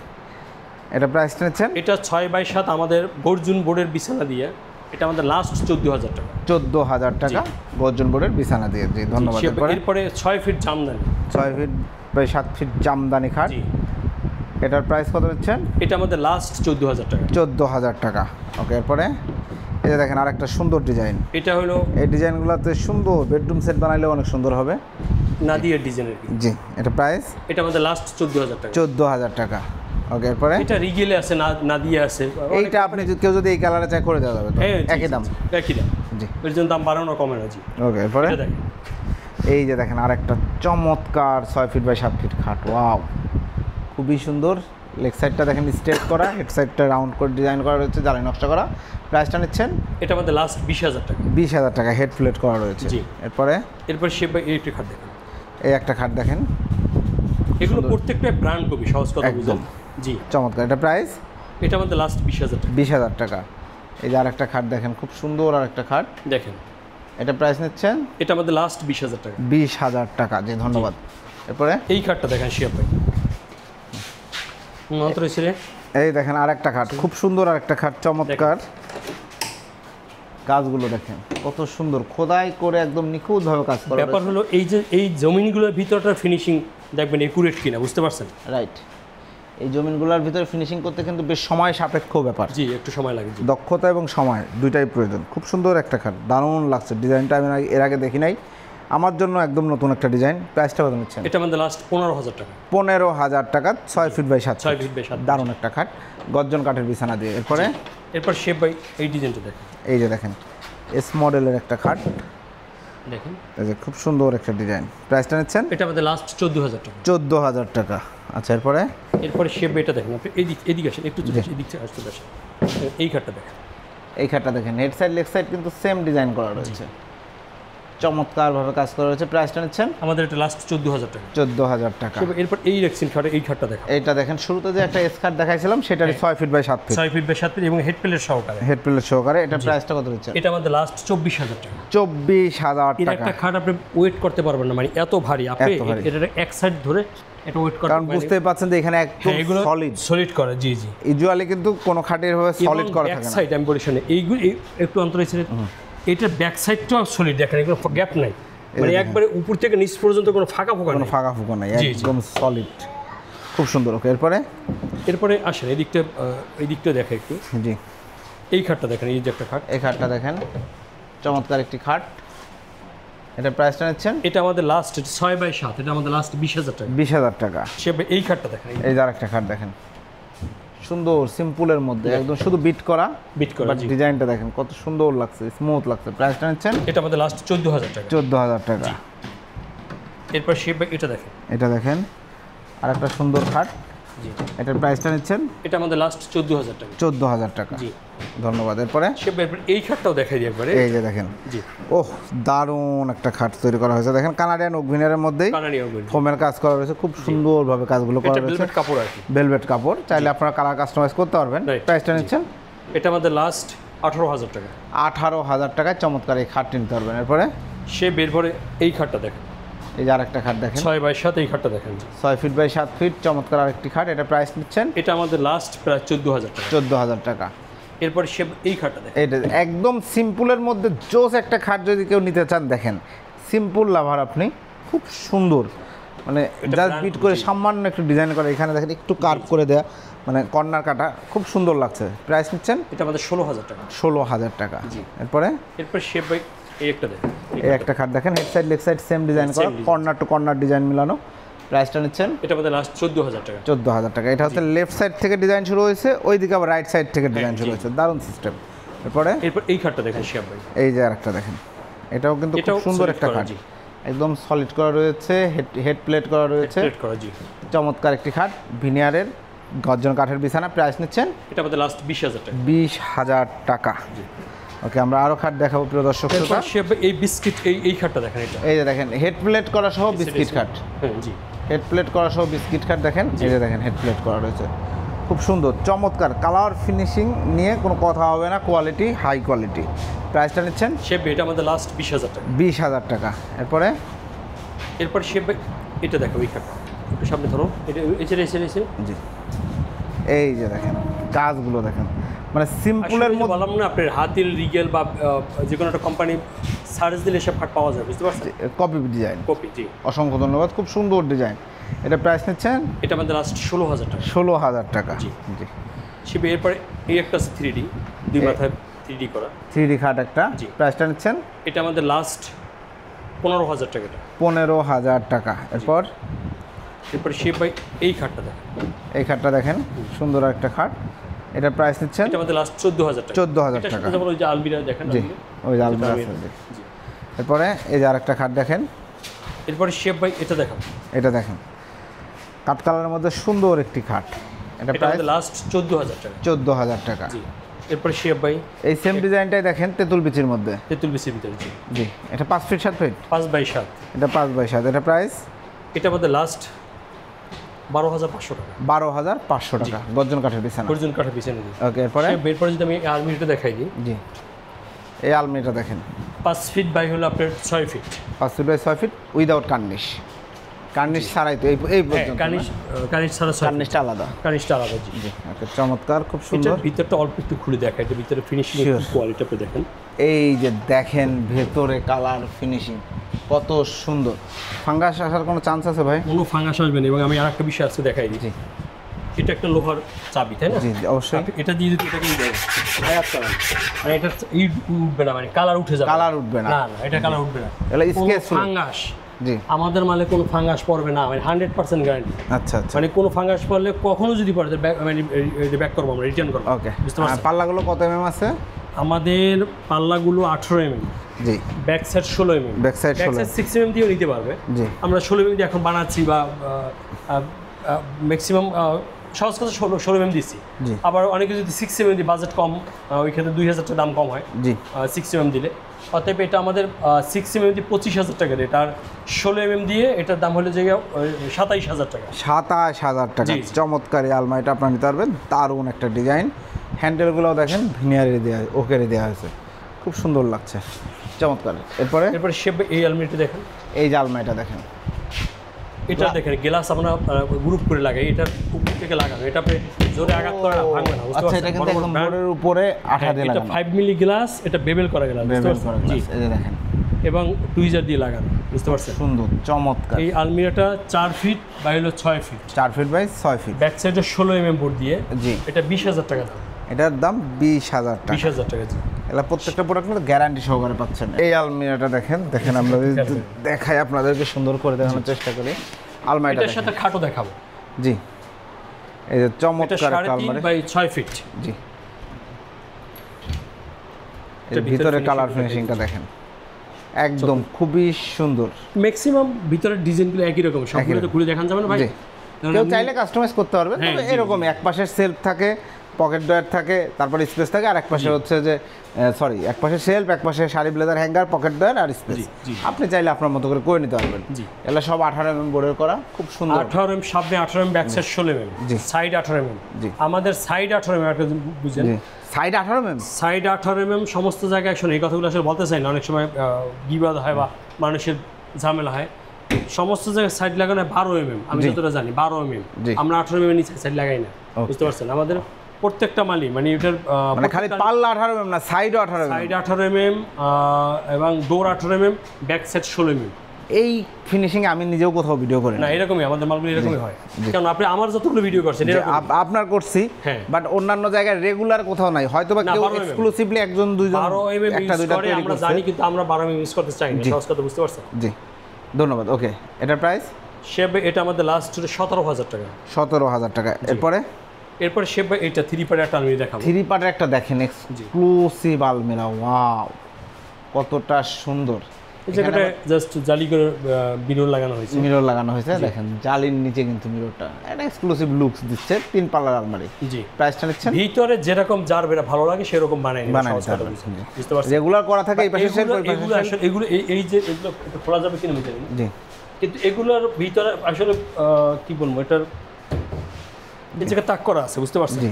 এটা প্রাইসটা নিচ্ছেন? এটা 6 বাই 7 আমাদের গর্জন বোর্ডের বিছানা দিয়ে। এটা আমাদের লাস্ট 14,000 টাকা। 14,000 টাকা গর্জন বোর্ডের বিছানা দিয়ে। জি, ধন্যবাদ। এরপরে 6 feet Jamdani, 6 feet by 7 feet Jamdani খাট। এটার প্রাইস কত নিচ্ছেন? এটা আমাদের লাস্ট 14,000 টাকা। 14,000 টাকা। ওকে, এরপরে এই যে দেখেন আরেকটা সুন্দর ডিজাইন। এটা হলো এই ডিজাইনগুলোতে সুন্দর বেডরুম সেট বানাইলে অনেক সুন্দর হবে, নাদিয়ার ডিজাইনের। জি, এটা প্রাইস? এটা আমাদের লাস্ট 14,000 টাকা। 14,000 টাকা। ওকে এরপরে এটা রিগেলে আছে, না দিয়ে আছে। এইটা আপনি কেউ যদি এই কালারে চাই করে দেওয়া যাবে তো? একই দাম? একই দাম জি, এর জন্য দাম বাড়ানো কমে না জি। ওকে এরপরে এই যে দেখেন আরেকটা চমৎকার 6 ফিট বাই 7 ফিট খাট, ওয়াও খুবই সুন্দর। লেগ সাইডটা দেখেন স্ট্রেট করা, হেড সাইডটা রাউন্ড করে ডিজাইন করা রয়েছে, জালি নকশা করা। প্রাইসটা নিচ্ছেন? এটা আমাদের লাস্ট 20,000 টাকা। 20,000 টাকা, হেড প্লেট করা রয়েছে জি। এরপর শেপ বাই ইলেকট্রিক খাট দেখেন, এই একটা খাট দেখেন, এগুলো প্রত্যেকটা ব্র্যান্ড কপি, সহজ কথা বুঝুন জি। চমৎকার। এটা প্রাইস? এটা আমাদের লাস্ট 20,000 টাকা। 20,000 টাকা। এই যে আরেকটা খাট দেখেন, খুব সুন্দর আরেকটা খাট দেখেন, এটা প্রাইস নিচ্ছেন? এটা আমাদের লাস্ট 20,000 টাকা। 20,000 টাকা, জি ধন্যবাদ। এরপরে এই খাটটা দেখেন শেপ বাই এই দেখেন আরেকটা খাট, খুব সুন্দর আরেকটা খাট, চমৎকার। কাজগুলো দেখেন কত সুন্দর, খোদাই করে একদম নিখুঁতভাবে কাজ করা। ব্যাপার হলো এই যে এই জমিনগুলোর ভিতরটার ফিনিশিং দেখবেন একুরেট কিনা, বুঝতে পারছেন? রাইট। এই জমিনগুলোর ভিতরে ফিনিশিং করতে কিন্তু বেশ সময় সাপেক্ষ ব্যাপার। জি, একটু সময় লাগে। দক্ষতা এবং সময় দুইটাই প্রয়োজন। খুব সুন্দর একটা খাট, দারুণ লাগছে ডিজাইনটা, আমি এর আগে দেখি নাই, আমার জন্য একদম নতুন একটা ডিজাইন। প্রাইসটা কত নিচ্ছেন? এটা আমাদের লাস্ট 15,000 টাকা। 15,000 টাকা, 6 ফিট বাই 7 ফিট, দারুণ একটা খাট, গর্জন কাঠের বিছানা দিয়ে। এরপর শেপ বাই এই ডিজাইনটা দেখেন, এই যে দেখেন এস মডেলের একটা খাট দেখেন, এই যে খুব সুন্দর একটা ডিজাইন। প্রাইসটা নিচ্ছেন? এটা আমাদের লাস্ট 14,000 টাকা। 14,000 টাকা। আচ্ছা এরপরে শেপ বাই এটা দেখেন, আপনি এদিকে আসেন, একটু এদিক থেকে আসতে আসেন, এই খাটটা দেখেন, এই খাটটা দেখেন, হেড সাইড লেগ সাইড কিন্তু সেম ডিজাইন করা রয়েছে, চমৎকারভাবে কাজ করা রয়েছে। প্রাইসটা নিচ্ছেন? আমাদের এটা লাস্ট 14,000 টাকা। 14,000 টাকা। এরপর এই রেক্সিন খাটে এই খাটটা দেখেন, এইটা দেখেন, শুরুতে যে একটা স্কার্ট দেখাইছিলাম সেটার 6 feet by 7 feet, 6 feet by 7 feet এবং হেড প্লেট সহকারে, হেড প্লেট সহকারে। এটা প্রাইসটা কত দিচ্ছেন? এটা আমাদের লাস্ট 24,000 টাকা। 24,000 এর টাকা। একটা খাট আপনি ওয়েট করতে পারবেন না, মানে এত ভারী, আপনি এটা এক সাইড ধরে এটা ওয়েট করতে, কারণ বুঝতেই পাচ্ছেন যে এখানে একদম সলিড করে। জি জি, ইউজুয়ালি কিন্তু কোনো খাটের ভাবে সলিড করা থাকে না। ব্যাক সাইড আমি বলি শুনে, এইগুলো একটু অন্তরে ছিল, এটা ব্যাক সাইডটাও সলিড, দেখেন এগুলো গ্যাপ নাই, মানে একবারে উপর থেকে নিচ পর্যন্ত কোনো ফাঁকা ফোঁকা নাই, একদম সলিড, খুব সুন্দর। ওকে এরপরে আসেন এই দিকটা দেখেন একটু। জি, এই খাটটা দেখেন, এই যে একটা খাট, এই খাটটা দেখেন, চমৎকার একটি খাট। এটা প্রাইসটা নিচ্ছেন? এটা আমাদের লাস্ট 6 বাই 7, এটা আমাদের লাস্ট 20,000 টাকা। 20,000 টাকা। এই খাটটা দেখেন, এই যে আরেকটা খাট দেখেন, সুন্দর সিম্পলের মধ্যে একদম শুধু বিট করা, ডিজাইনটা দেখেন কত সুন্দর লাগছে, স্মুথ লাগছে। প্রাইসটা নিচ্ছেন? এটা আমাদের লাস্ট 14,000 টাকা। 14,000 টাকা। এরপর এটা দেখেন, আর একটা সুন্দর খাট, জি, এটার প্রাইসটা নিচ্ছেন? এটা আমাদের লাস্ট 14,000 টাকা। 14,000 টাকা, জি ধন্যবাদ। এরপরে এই খাটটাও দেখাই দিই একবারে, এই যে দেখেন, জি ওহ দারুণ একটা খাট তৈরি করা হয়েছে, দেখেন কানাডিয়ান ওকভিনারের মধ্যেই ফোমের কাজ করা রয়েছে, খুব সুন্দরভাবে কাজগুলো করা রয়েছে, ভেলভেট কাপড় আর কি, ভেলভেট কাপড়, চাইলে আপনারা কালার কাস্টমাইজ করতে পারবেন। প্রাইসটা নিচ্ছেন? এটা আমাদের লাস্ট 18,000 টাকা। 18,000 টাকায় চমৎকার এই খাটটি নিতে পারবেন। এরপরে এই খাটটা দেখেন, এই যে আরেকটা খাট দেখেন, 6 বাই 7, এই খাটটা দেখেন, 6 ফিট বাই 7 ফিট, চমৎকার আরেকটি খাট। এটা প্রাইস নিচ্ছেন? এটা আমাদের লাস্ট প্রায় 14,000 টাকা। 14,000 টাকা। এরপর এই খাটটা দেখেন, এটা একদম সিম্পলের মধ্যে জোস একটা খাট, যদি কেউ নিতে চান দেখেন, সিম্পল লাভার আপনি, খুব সুন্দর, মানে জাস্ট বিট করে সামান্য একটু ডিজাইন করে, এখানে দেখেন একটু কার্ভ করে দেয়া, মানে কর্নার কাটা, খুব সুন্দর লাগছে। প্রাইস নিচ্ছেন? এটা আমাদের 16,000 টাকা। 16,000 টাকা। জি। এরপর শেপ বাই এই একটা দেখেন, এই একটা খাট দেখেন, head side leg side same design করা, কর্নার টু কর্নার ডিজাইন মিলানো। প্রাইসটা নিচ্ছেন? এটা আমাদের লাস্ট 14,000 টাকা। 14,000 টাকা। এটা হচ্ছে লেফট সাইড থেকে ডিজাইন শুরু হয়েছে, ওইদিকে আবার রাইট সাইড থেকে ডিজাইন শুরু হয়েছে, দারুণ সিস্টেম। এরপর এই খাটটা দেখেন শেপ বাই, এই যে আরেকটা দেখেন, এটাও কিন্তু খুব সুন্দর একটা খাট, একদম সলিড করা রয়েছে, হেড প্লেট করা রয়েছে, চমৎকার একটি খাট, ভিনিয়ারের গর্জন কাঠের বিছানা। প্রাইস নিচ্ছেন? এটা আমাদের লাস্ট 20,000 টাকা। 20,000 টাকা। ওকে, আমরা আরো খাট দেখাবো প্রিয় দর্শক। এই বিস্কিট এই খাটটা দেখেন, এটা এই যে দেখেন হেড প্লেট করা সহ বিস্কিট খাট, জি হেড প্লেট করা সহ বিস্কিট খাট দেখেন, এই যে দেখেন হেড প্লেট করা রয়েছে, খুব সুন্দর চমৎকার কালার ফিনিশিং নিয়ে কোনো কথা হবে না, কোয়ালিটি হাই কোয়ালিটি। প্রাইসটা নিচ্ছেন? এটা আমাদের লাস্ট 20,000 টাকা। 20,000 টাকা। এরপর এটা দেখো, এই খাটটা একটু সামনে ধরো, এটা এসে জি, এই যে দেখেন কাজগুলো দেখেন, মানে সিম্পলের মধ্যে বললাম না, আপনার হাতিল রিগেল বা যে কোনো একটা কোম্পানি সার্চ দিলে সব খাট পাওয়া যায়, বুঝতে পারছেন? কপি ডিজাইন, কপি, জি অসংখ্য ধন্যবাদ, খুব সুন্দর ডিজাইন। এটা প্রাইস নিচ্ছেন? এটা আমাদের লাস্ট 16,000 টাকা। 16,000 টাকা, জি জি। এরপরে এই একটা আছে 3D, দুই মাথায় 3D করা 3D খাট একটা, প্রাইসটা নিচ্ছেন? এটা আমাদের লাস্ট 15,000 টাকা। 15,000 টাকা। এরপর এরপরে শেপ বাই এই খাটটা দেখেন, এই খাটটা দেখেন, সুন্দর একটা খাট। এটা প্রাইস নিচ্ছেন এটা আমাদের লাস্ট 14000 টাকা। 14000 এটা টাকা। সাথে যেমন ওই যে আলমিরা দেখেন, জি, আলমিরা। ওই যে আলমিরা আছে, জি। এরপরে এই যে আরেকটা খাট দেখেন, এরপরে শেপ বাই এটা দেখেন, এটা দেখেন কাঠ কালারের মধ্যে সুন্দর একটি খাট। এটা এটা প্রাইস আমাদের লাস্ট 14000 টাকা। 14000 টাকা। জি। এরপরে শেপ বাই এই সেম ডিজাইনটাই দেখেন তেঁতুল বিচির মধ্যে। তেঁতুল বিসির ভিতরে। জি। জি, এটা 5 ফিট 7 ফিট, 5x7। এটা 5x7। এটা প্রাইস এটা আমাদের লাস্ট 12500 টাকা। 12500 টাকা গর্জন কাঠের বিছানা, অরিজিনাল কাঠের বিছানা দিয়ে। ওকে। এরপরে এরপরে যদি আমি আলমিরাটা দেখাই দিই, জি, এই আলমিরাটা দেখেন 5 ফিট বাই হলো আপনার 6 feet. 5 feet by 6 feet without cornice, cornice ছাড়াই তো এই পর্যন্ত। কানিশ ছাড়া 6 ফিট। কার্নিশটা আলাদা। কানিশটা আলাদা। জি। জি, ওকে, চমৎকার, খুব সুন্দর। এটার ভিতরটা অল্প একটু খুলে দেখা, এটা ভিতরে ফিনিশিং Sure. কোয়ালিটি আপনি দেখেন। এই যে দেখেন ভেতরে কালার ফিনিশিং কত সুন্দর। ফাঙ্গাস আসার কোনো চান্স আছে ভাই? কোনো ফাঙ্গাস আসবে না। এবং আমি আরেকটা বিষয় আজকে দেখাই দিই, জি এটা একটা লোহার চাবি, তাই না? জি অবশ্যই। এটা দিয়ে যদি এটাকে দেয় মানে এটা ইট উঠবে না, মানে কালার উঠে যাবে। কালার উঠবে না, না না, এটা কালার উঠবে না। এগুলো কোনো স্কেচ ফাঙ্গাস জি আমাদের মালে কোনো ফাঙ্গাস পড়বে না, মানে 100% গ্যারান্টি। আচ্ছা আচ্ছা, মানে কোনো ফাঙ্গাস পড়লে কখনো যদি পড়ে মানে ব্যাক করবো আমরা, রিটার্ন করবো। ওকে। বুঝতে পারছেন? পাল্লাগুলো কত এমএম আছে? আমাদের পাল্লাগুলো 18 mm, জি, back side 16 mm, back side 16 6 mm দিয়েও নিতে পারবে। জি, আমরা 16 mm দিয়ে এখন বানাচ্ছি, বা ম্যাক্সিমাম সহজ কথা 16 mm দিচ্ছি। জি। আবার অনেকে যদি 6 mm দিয়ে, বাজেট কম, ওই ক্ষেত্রে 2000 টাকা দাম কম হয় জি, 6 mm দিলে। অতএব এটা আমাদের 6 mm দিয়ে 25000 টাকা রেট, আর 16 mm দিয়ে এটার দাম হলে জায়গা 27000 টাকা। 27000 টাকা। জি, জি। চমৎকার এই আলমারিটা আপনারা নিতে পারবেন, দারুণ একটা ডিজাইন। হ্যান্ডেলগুলোও দেখেন ভিনিয়ারে দেওয়া, ওকেরে দেওয়া হয়েছে, খুব সুন্দর লাগছে, চমৎকার। এরপরে শেপ এই আলমিরাটা দেখেন, এই যে আলমারিটা দেখেন, এটা দেখেন গ্লাস আমরা গ্রুপ করে লাগাই, এটা উপর থেকে লাগানো, এটা আপনি জোরে আঘাত করে না, ভাঙবে না। বুঝতে আচ্ছা, পারছেন? এটা কিন্তু একদম বোর্ডের উপরে আঠা দিয়ে এটা লাগানো, 5 মিলি গ্লাস, এটা বেবেল করা গ্লাস। বুঝতে বেবেল পারছেন? করা জি। গ্লাস, এই যে দেখেন এবং টুইজার দিয়ে লাগানো। বুঝতে পারছেন? সুন্দর, চমৎকার। এই আলমিরাটা 4 ফিট বাই হলো 6 feet, 4 feet by 6 feet. Back সাইডে 16 mm বোর্ড দিয়ে। জি, এটা 20000 টাকা দাম। এটার দাম 20000 টাকা। 20000 টাকা। জি। এগুলো প্রত্যেকটা প্রোডাক্ট গ্যারান্টি সহকারে পাচ্ছেন। এই আলমিরাটা দেখেন, আমরা যদি দেখাই আপনাদেরকে সুন্দর করে দেখানোর চেষ্টা করি। আলমারিটা এটার সাথে খাটও দেখাবো। জি, এই যে এটা চমৎকার একটা 3.5 আলমারি বাই 6 ফিট। জি, এর ভিতরে কালার ফিনিশিংটা দেখেন, একদম খুবই সুন্দর। ম্যাক্সিমাম ভিতরের ডিজাইনগুলো একই রকম, সবগুলো তো ঘুরে দেখান যাবে না ভাই। জি, কেউ চাইলে কাস্টমাইজ করতে পারবেন। হ্যাঁ, তবে জি, এরকম এক পাশে সেলফ থাকে, পকেট ডয়ার থাকে, তারপর স্পেস থাকে, আর এক পাশে হচ্ছে যে এক পাশে সেলফ, এক পাশে sari blazer hanger, pocket drawer আর স্পেস। জি। আপনি চাইলে আপনার মতো করে নিতে পারবেন। জি। এগুলো সব 18 mm বোর্ডের করা, খুব সুন্দর। 18 mm, সামনে 18 mm, ব্যাক সাইড 16 mm, জি। Side 18 mm। জি। আমাদের সাইড 18 mm, একটা বুঝেন, জি, সাইড 18 mm। সাইড 18 mm সমস্ত জায়গায়। শুনে এই কথাগুলো আসলে বলতে চাই না, অনেক সময় বিবাদ হয় বা মানুষের ঝামেলা হয়। সমস্ত জায়গায় সাইড লাগানো 12 mm, আমি জি। যতটা জানি 12 mm। জি। আমরা 18 mm নিচে সাইড লাগাই না। বুঝতে পারছেন? আমাদের প্রত্যেকটা মালই, মানে এটার মানে খালি পাল্লা 18 mm না, সাইডও 18 mm। সাইড 18 mm এবং ডোর 18 mm, ব্যাক সাইড 16 mm। এই ফিনিশিং আমি নিজেও কোথাও ভিডিও করি না, না। এরকমই আমাদের মালগুলো এরকমই হয়। কারণ আপনি আমার যতগুলো ভিডিও করছেন এরকম। আপনার করছি, হ্যাঁ। বাট অন্যান্য জায়গায় রেগুলার কোথাও নাই, হয়তো বা না, কেউ 12 mm এক্সক্লুসিভলি একজন দুইজন 12 mm একটা ইউজ দুইটা করে, তৈরি আমরা করছে। জানি, কিন্তু আমরা 12 mm ইউজ করতে চাই না। সহজ কথা, বুঝতে পারছেন? জি, ধন্যবাদ। ওকে, এটার প্রাইস শেপে এটা আমাদের লাস্ট 17000 টাকা। 17000 টাকা। এরপরে শেপে এটা 3 পার্টের একটা আলমারি দেখাবো। 3 পার্টের একটা দেখেন, এক্সক্লুসিভ আলমিরা। ওয়াও, কতটা সুন্দর। এই জায়গাটা জাস্ট জালি করে মিরর লাগানো হয়েছে। মিরর লাগানো হয়েছে, দেখেন জালির নিচে কিন্তু মিররটা একটা এক্সক্লুসিভ লুকস দিচ্ছে। 3 পাল্লার আলমারি। জি। প্রাইসটা নিচ্ছেন? ভিতরে যেরকম যার বেরা ভালো লাগে সেরকম বানাই নিতে বানাই সহজ নিতে কথা, পারবেন। বুঝতে পারছেন? রেগুলার করা থাকে এই পাশে সেলফ, ওই পাশে এগুলো সেলফ। আসলে এগুলো এই যে এগুলো একটু খোলা যাবে কিনা আমি জানি না। জি, কিন্তু এগুলোর ভিতরে আসলে কি বলবো, এটার এই জায়গায় তাক করা আছে, বুঝতে পারছেন? জি।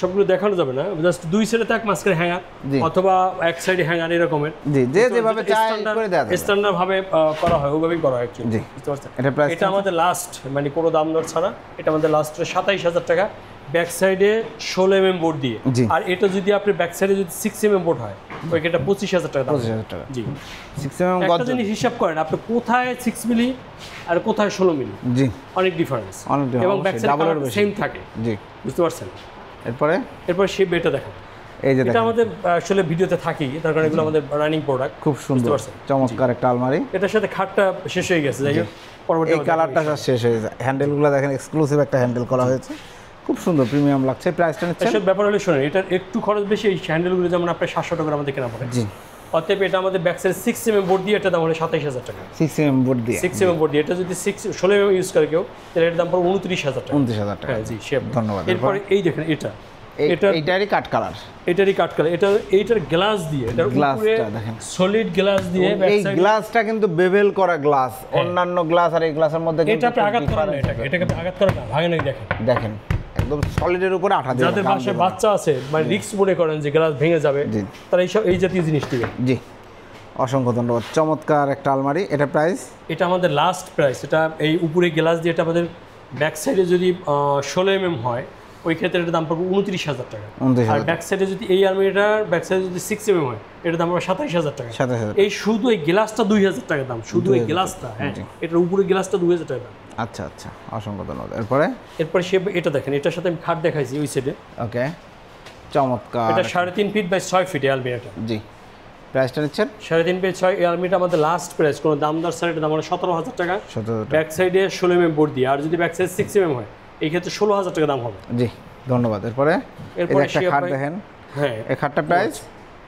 সবগুলো দেখানো যাবে না, জাস্ট দুই সাইডে তাক, মাঝখানে হ্যাঙ্গার, জি। অথবা এক সাইডে হ্যাঙ্গার, এরকমের। জি, যে যেভাবে চায় করে দেওয়া যাবে। স্ট্যান্ডার্ড ভাবে করা হয়, ওইভাবেই করা হয় জি। বুঝতে পারছেন? এটা প্রাইস এটা আমাদের লাস্ট, মানে কোনো দাম দর ছাড়া এটা আমাদের লাস্ট 27000 টাকা, ব্যাক সাইডে 16 mm বোর্ড দিয়ে। জি। আর এটা যদি আপনি ব্যাক সাইডে যদি 6 mm বোর্ড হয়, ওই এটা 25000 টাকা দাম। 25000 টাকা। জি। 6 mm একটা গর্জন। জিনিস হিসাব করেন, আপনি কোথায় 6 মিলি আর কোথায় 16 মিলি, জি, অনেক ডিফারেন্স। অনেক difference, এবং ব্যাক অবশ্যই, ডাবলের সাইড বেশি। সেম থাকে। জি। বুঝতে পারছেন? এরপরে এরপর সেই বেটা দেখেন, এই যে এটা আমাদের আসলে ভিডিওতে থাকি, তার কারণে এগুলো আমাদের রানিং প্রোডাক্ট। খুব সুন্দর চমৎকার একটা আলমারি। এটার সাথে খাটটা শেষ হয়ে গেছে, যাই হোক পরবর্তী এই কালারটা শেষ হয়ে যায়। হ্যান্ডেলগুলো দেখেন এক্সক্লুসিভ একটা হ্যান্ডেল করা হয়েছে, খুব সুন্দর প্রিমিয়াম লাগছে। প্রাইসটা নিচ্ছে আসলে ব্যাপার হলো শুনুন, এটার একটু খরচ বেশি। এই হ্যান্ডেলগুলো যেমন আপনার 700 টাকা আমাদের কেনা পড়ে। জি, অতএব এটা আমাদের ব্যাক সাইড 6mm বোর্ড দিয়ে এটা দাম হলো 27000 টাকা। 6mm বোর্ড দিয়ে 6mm বোর্ড দিয়ে এটা যদি 16mm ইউজ করে কেউ, তাহলে এটার দাম পড়বে 29000 টাকা। 29000 টাকা। হ্যাঁ জি, শেপ। ধন্যবাদ। এরপরে এই দেখেন এইটারই কাট কালার, এটারই কাট কালার। এইটার গ্লাস দিয়ে, এটার উপরে গ্লাসটা দেখেন সলিড গ্লাস দিয়ে ব্যাক এই সাইড। গ্লাসটা কিন্তু বেভেল করা গ্লাস, অন্যান্য গ্লাস আর এই গ্লাসের মধ্যে এটা আপনি আঘাত করেন না, এটাকে আপনি আঘাত করেন না, ভাঙে নাকি দেখেন। দেখেন একদম সলিডের উপরে আঠা দিয়ে। যাদের বাসায় বাচ্চা আছে মানে রিস্ক মনে করেন যে গ্লাস ভেঙে যাবে, তারা এই জাতীয় জিনিস দিবে। জি, অসংখ্য ধন্যবাদ। চমৎকার একটা আলমারি। এটা প্রাইস? এটা আমাদের লাস্ট প্রাইস। এটা এই উপরে গ্লাস দিয়ে, এটা আমাদের ব্যাক সাইডে যদি 16mm হয়, ওই ক্ষেত্রে এটার দাম পড়বে 29000 টাকা। আর ব্যাক সাইডে যদি এই আলমারিটার ব্যাক সাইডে যদি 6mm হয়, এটার দাম পড়বে 27000 টাকা। এই শুধু এই গ্লাসটা 2000 টাকা দাম, শুধু এই গ্লাসটা। হ্যাঁ, এটার উপরে গ্লাসটা 2000 টাকা দাম। আচ্ছা আচ্ছা, অসংখ্য ধন্যবাদ। এরপরে এটা দেখেন, এটার সাথে আমি খাট দেখাইছি ওই সাইডে। ওকে, চমৎকার। এটা 3.5 ফিট বাই 6 ফিট এই আলমারিটা। জি, প্রাইসটা নিচ্ছেন? 3.5 বাই 6 এই আলমারিটা আমাদের লাস্ট প্রাইস, কোনো দামদার স্যার এটা দাম হলো 17000 টাকা। 17,000 ব্যাক সাইডে 16mm বোর্ড দিয়ে, আর যদি ব্যাক সাইড 6mm হয়, এই ক্ষেত্রে 16000 টাকা দাম হবে। জি, ধন্যবাদ। এরপরে একটা খাট দেখেন। হ্যাঁ, এই খাটটা প্রাইস?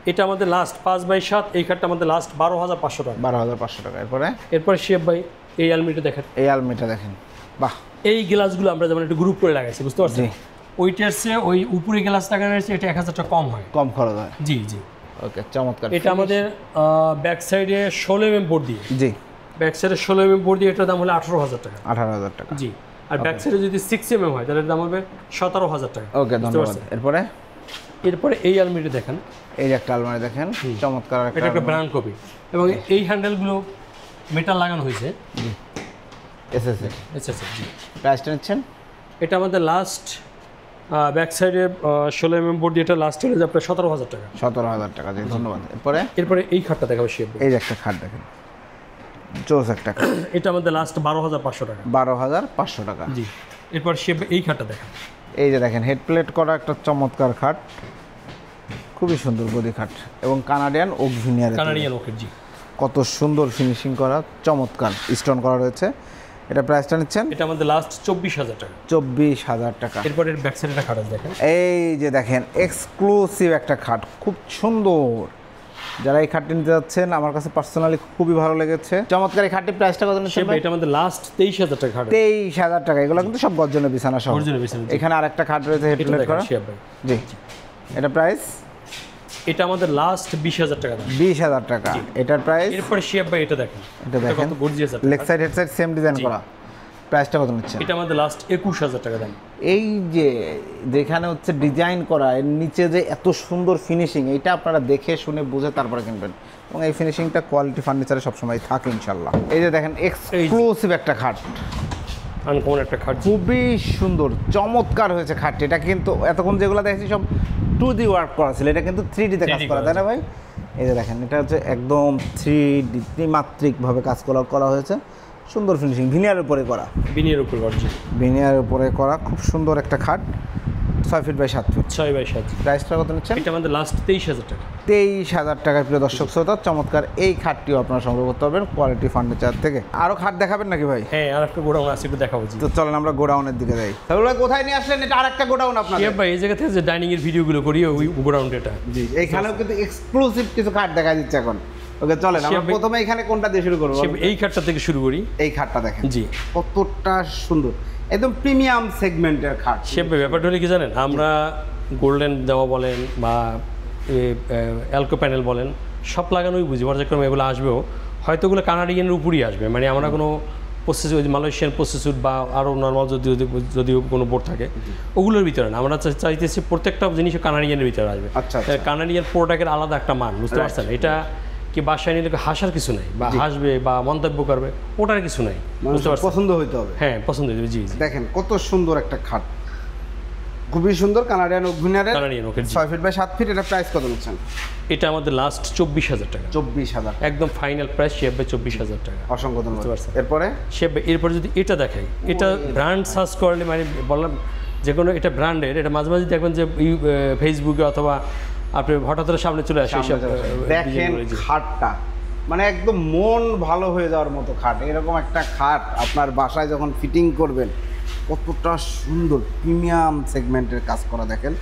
এটা আমাদের লাস্ট 5 বাই 7, এই খাটটা আমাদের লাস্ট 12500 টাকা। 12500 টাকা। এরপরে শেপ ভাই এই আলমারিটা দেখেন। এই আলমারিটা দেখেন, বাহ। এই গ্লাসগুলো আমরা যেমন একটু গ্রুপ করে লাগাইছি, বুঝতে পারছেন? ওইটার চেয়ে ওই উপরে গ্লাস লাগানো হয়েছে, এটা 1000 টাকা কম হয়, কম খরচ হয়। জি জি। ওকে, চমৎকার। এটা আমাদের ব্যাক সাইডে 16mm বোর্ড দিয়ে। জি, ব্যাক সাইডে 16mm বোর্ড দিয়ে, এটার দাম হলো 18000 টাকা। 18000 টাকা, জি। আর ব্যাক সাইডে যদি 6mm হয়, তাহলে এর দাম হবে 17000 টাকা। ওকে, ধন্যবাদ। এরপরে এই আলমারিটা দেখেন। এই যে একটা আলমারি দেখেন, চমৎকার। এটা একটা ব্র্যান্ড কপি, এবং এই হ্যান্ডেলগুলো মেটাল লাগানো হয়েছে। জি, এসএসএ। জি। প্রাইসটা নিচ্ছেন? এটা আমাদের লাস্ট ব্যাক সাইডে 16mm বোর্ড দিয়ে, এটা লাস্ট হলে আপনার 17000 টাকা। 17000 টাকা। জি, ধন্যবাদ। এরপরে এই খাটটা দেখাবো শেপ। এই যে একটা খাট দেখেন, জোস একটা খাট। এটা আমাদের লাস্ট 12500 টাকা। 12500 টাকা। জি। এরপর শেপ এই খাটটা দেখেন। এই যে দেখেন, হেড প্লেট করা একটা চমৎকার খাট, খুবই সুন্দর গদি খাট, এবং কানাডিয়ান ওক ভিনিয়ার। জি। কত সুন্দর ফিনিশিং করা, চমৎকার স্টোন করা রয়েছে। এটা প্রাইসটা নিচ্ছেন? এটা আমাদের লাস্ট 24000 টাকা। 24000 টাকা। এরপরে ব্যাক সাইডে খাট দেখেন। এই যে দেখেন, এক্সক্লুসিভ একটা খাট, খুব সুন্দর। যারা এই খাটটি নিতে যাচ্ছেন, আমার কাছে পার্সোনালি খুবই ভালো লেগেছে। চমৎকার এই খাটটির প্রাইসটা কত নিচ্ছেন? এটা আমাদের লাস্ট 23000 টাকা খাট। 23000 টাকা। এগুলো কিন্তু সব গর্জনের বিছানা সহ। এখানে আরেকটা খাট রয়েছে হেড প্লেট করা। জি, এটা প্রাইস? এটা আমাদের লাস্ট 20000 টাকা দাম। 20000 টাকা। এটার প্রাইস? এরপরে শেপ ভাই এটা দেখেন। এটা দেখেন, leg side head side same design করা। প্রাইসটা কত নিচ্ছেন? এটা আমাদের লাস্ট 21000 টাকা দাম। এই যে যেখানে হচ্ছে ডিজাইন করা, এর নিচে যে এত সুন্দর ফিনিশিং, এইটা আপনারা দেখে শুনে বুঝে তারপরে কিনবেন, এবং এই ফিনিশিংটা কোয়ালিটি ফার্নিচারে সবসময় থাকে ইনশাল্লাহ। এই যে দেখেন, এক্সক্লুসিভ একটা খাট, আনকমন একটা খাট, খুবই সুন্দর চমৎকার হয়েছে খাটটি। এটা কিন্তু এতক্ষণ যেগুলো দেখছি সব 2D ওয়ার্ক করা ছিল, এটা কিন্তু 3D তে কাজ করা, তাই না ভাই? এই যে দেখেন, এটা হচ্ছে একদম 3D ত্রিমাত্রিকভাবে কাজ করা হয়েছে, সুন্দর ফিনিশিং, ভিনিয়ারের উপরে করা। ভিনিয়ারের উপরে করা খুব সুন্দর একটা খাট, 6 ফিট বাই 7 ফিট। 6 বাই 7। প্রাইসটা কত নিচ্ছেন? এটা আমাদের লাস্ট 23000 টাকা। 23000 টাকায় প্রিয় দর্শক শ্রোতা, চমৎকার এই খাটটিও আপনারা সংগ্রহ করতে পারবেন কোয়ালিটি ফার্নিচার থেকে। আরো খাট দেখাবেন নাকি ভাই? হ্যাঁ, আর একটা গোডাউন আছে, একটু দেখাবো। তো চলেন আমরা গোডাউনের দিকে যাই। তাহলে কোথায় নিয়ে আসলেন? এটা আরেকটা গোডাউন আপনাদের? ভাই, এই জায়গা থেকে যে ডাইনিং এর ভিডিওগুলো করি, ওই গোডাউন এটা। জি, এইখানেও কিন্তু এক্সক্লুসিভ কিছু খাট দেখা দিচ্ছে এখন। ওকে, চলেন আমরা প্রথমে এখানে কোনটা দিয়ে শুরু করব? এই খাটটা থেকে শুরু করি। এই খাটটা দেখেন, জি, কতটা সুন্দর, একদম প্রিমিয়াম সেগমেন্টের খাট। ব্যাপারটা হলো কি জানেন, আমরা গোল্ডেন দেওয়া বলেন বা অ্যালকো প্যানেল বলেন, সব লাগানোই বুঝি, পর্যায়ক্রমে এগুলো আসবেও, হয়তো ওগুলো কানাডিয়ানের উপরই আসবে, মানে আমরা কোনো প্রসেস মালয়েশিয়ান প্রসেসুড বা আরও নর্মাল যদিও কোনো বোর্ড থাকে, ওগুলোর ভিতরে না, আমরা চাইতেছি প্রত্যেকটা জিনিস কানাডিয়ানের ভিতরে আসবে। আচ্ছা, কানাডিয়ান প্রোডাক্টের আলাদা একটা মান, বুঝতে পারছেন? এটা কি বাসায় নিলে হাসার কিছু নাই, বা হাসবে বা মন্তব্য করবে, ওটার কিছু নাই, বুঝতে পারছেন? পছন্দ হইতে হবে। হ্যাঁ, পছন্দ হইতে হবে। জি, দেখেন কত সুন্দর একটা খাট, খুবই সুন্দর, কানাডিয়ান ওভিনারের, 6 ফিট বাই 7 ফিট। এটা প্রাইস কত নিচ্ছেন? এটা আমাদের লাস্ট 24000 টাকা। 24000 একদম ফাইনাল প্রাইস শেপ বাই 24000 টাকা। অসংখ্য ধন্যবাদ। এরপরে যদি এটা দেখাই, এটা ব্র্যান্ড সার্চ করলে, মানে বললাম যে কোনো এটা ব্র্যান্ডের, এটা মাঝে মাঝে দেখবেন যে ফেসবুকে অথবা আপনি হঠাৎ করে সামনে চলে আসে এইসব দেখেন খাটটা মানে একদম মন ভালো হয়ে যাওয়ার মতো খাট। এরকম একটা খাট আপনার বাসায় যখন ফিটিং করবেন কতটা সুন্দর প্রিমিয়াম সেগমেন্টের কাজ করা দেখেন,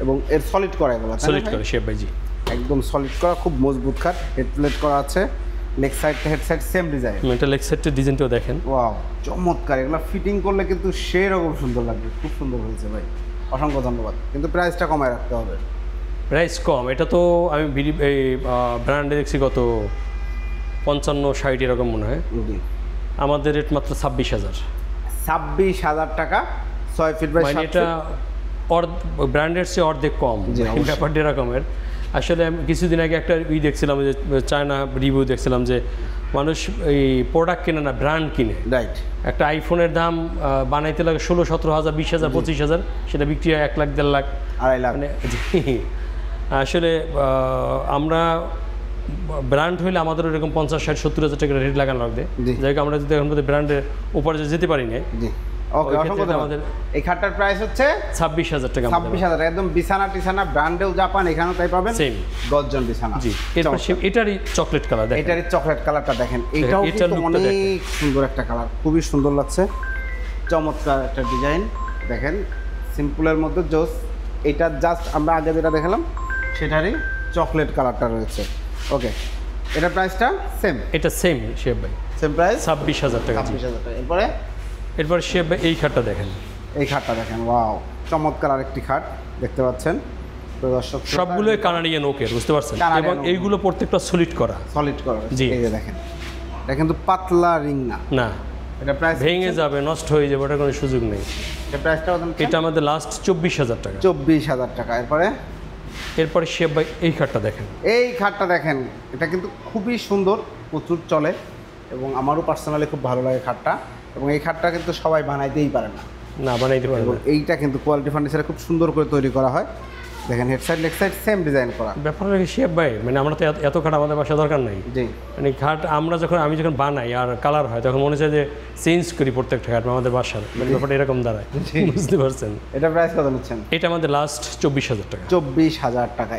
এবং এর সলিড করা এগুলো সলিড করে শেপ ভাইজি, একদম সলিড করা, খুব মজবুত খাট। হেড প্লেট করা আছে, leg side head side same design. এটা লেগ সাইডের ডিজাইনটাও দেখেন, ওয়াও চমৎকার। এগুলো ফিটিং করলে কিন্তু সেই রকম সুন্দর লাগবে, খুব সুন্দর হয়েছে ভাই, অসংখ্য ধন্যবাদ। কিন্তু প্রাইসটা কমায় রাখতে হবে। প্রাইস কম, এটা তো আমি এই ব্র্যান্ডে দেখছি কত 55-60 এরকম মনে হয়। আমাদের রেট মাত্র 26,000। 26,000 টাকা 6 ফিট বাই 7 ফিট। এটা ব্র্যান্ডের চেয়ে অর্ধেক কম ব্যাপারটা এরকমের। আসলে আমি কিছুদিন আগে একটা দেখছিলাম যে চায়না রিভিউ দেখছিলাম যে মানুষ এই প্রোডাক্ট কিনে না, ব্র্যান্ড কিনে। রাইট। একটা আইফোনের দাম বানাইতে লাগে 16-17,000, 20,000, 25,000, সেটা বিক্রি হয় 1 লাখ 1.5 লাখ, 2.5 লাখ। মানে আসলে আমরা ব্র্যান্ড হইলে আমাদের এরকম 50-60-70,000 টাকা রেট লাগানো লাগবে, যাই হোক আমরা যদি এখন ব্র্যান্ডের উপরে যেতে পারি না। ওকে, অসংখ্য ধন্যবাদ। এই খাটটার প্রাইস হচ্ছে 26,000 টাকা। 26,000 একদম বিছানা টিছানা ব্র্যান্ডেও জাপান, এখানেও তাই পাবেন, সেম গর্জন বিছানা। জি, এরপর এটারই চকলেট কালার দেখেন, এটারই চকলেট কালারটা দেখেন, এটাও কিন্তু অনেক সুন্দর একটা কালার, খুবই সুন্দর লাগছে, চমৎকার একটা ডিজাইন দেখেন, সিম্পলের মধ্যে জোস। এটা জাস্ট আমরা আগে যেটা দেখালাম সেটারই চকলেট কালারটা রয়েছে। ওকে, এটা প্রাইসটা সেম? এটা সেম শেপ ভাই, সেম প্রাইস 26,000 টাকা। 26,000 টাকা। এরপর শেপ ভাই এই খাটটা দেখেন, এই খাটটা দেখেন, ওয়াও চমৎকার আরেকটি খাট দেখতে পাচ্ছেন। তো দর্শক সবগুলোই কানাডিয়ান ওকের, বুঝতে পারছেন, এবং এইগুলো প্রত্যেকটা সলিড করা। জি, এই যে দেখেন, এটা কিন্তু পাতলা রিং না। না, এটা প্রাইস ভেঙে যাবে, নষ্ট হয়ে যাবে, ওটার কোনো সুযোগ নেই। এটা প্রাইসটা কত? এটা আমাদের লাস্ট 24,000 টাকা। 24,000 টাকা। এরপরে শেপ ভাই এই খাটটা দেখেন, এই খাটটা দেখেন, এটা কিন্তু খুবই সুন্দর, প্রচুর চলে এবং আমারও পার্সোনালি খুব ভালো লাগে খাটটা। এবং এই খাটটা কিন্তু সবাই বানাইতেই পারে না, বানাইতে পারে। এবং এইটা কিন্তু কোয়ালিটি ফার্নিচারে খুব সুন্দর করে তৈরি করা হয়। দেখেন head side leg side same design করা। ব্যাপার হলো শেপ ভাই, মানে আমরা তো এত খাট আমাদের বাসা দরকার নাই। জি, মানে খাট আমি যখন বানাই আর কালার হয় তখন মনে হয় যে চেঞ্জ করি প্রত্যেকটা খাট আমাদের বাসার, মানে ব্যাপারটা এরকম দাঁড়ায়, বুঝতে পারছেন। এটা প্রাইস কত নিচ্ছেন? এটা আমাদের লাস্ট 24,000 টাকা। 24,000 টাকা।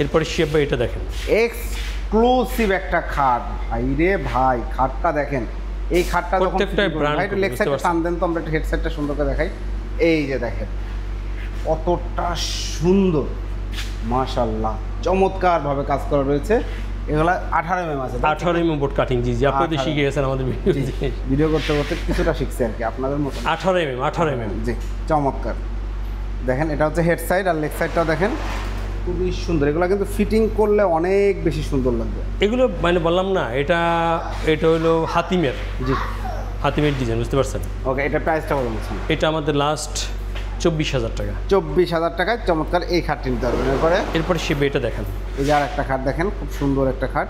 এরপরে শেপ ভাই এটা দেখেন, এক্সক্লুসিভ একটা খাট। ভাই রে ভাই, খাটটা দেখেন, এই খাটটা প্রত্যেকটা ব্র্যান্ড। একটু লেগ সাইডটা টান দেন তো, আমরা একটু হেড সাইডটা সুন্দর করে দেখাই। এই যে দেখেন কতটা সুন্দর, মাশাআল্লাহ, চমৎকার ভাবে কাজ করা রয়েছে। এগুলা 18 mm আছে, 18 mm বোর্ড কাটিং। জি জি, আপনি তো শিখে গেছেন আমাদের ভিডিও করতে করতে, কিছুটা শিখছি আর কি আপনাদের মতো। 18 mm। জি, চমৎকার। দেখেন এটা হচ্ছে হেড সাইড, আর লেগ সাইডটাও দেখেন খুবই সুন্দর। এগুলো কিন্তু ফিটিং করলে অনেক বেশি সুন্দর লাগবে। এগুলো মানে বললাম না, এটা হলো হাতিমের। জি, হাতিমের ডিজাইন, বুঝতে পারছেন। ওকে, এটা প্রাইসটা কত বলছেন? এটা আমাদের লাস্ট 24,000 টাকা। 24,000 টাকায় চমৎকার এই খাটটি নিতে পারবেন। এরপরে শিবে এটা দেখেন, এই যে আর একটা খাট দেখেন, খুব সুন্দর একটা খাট।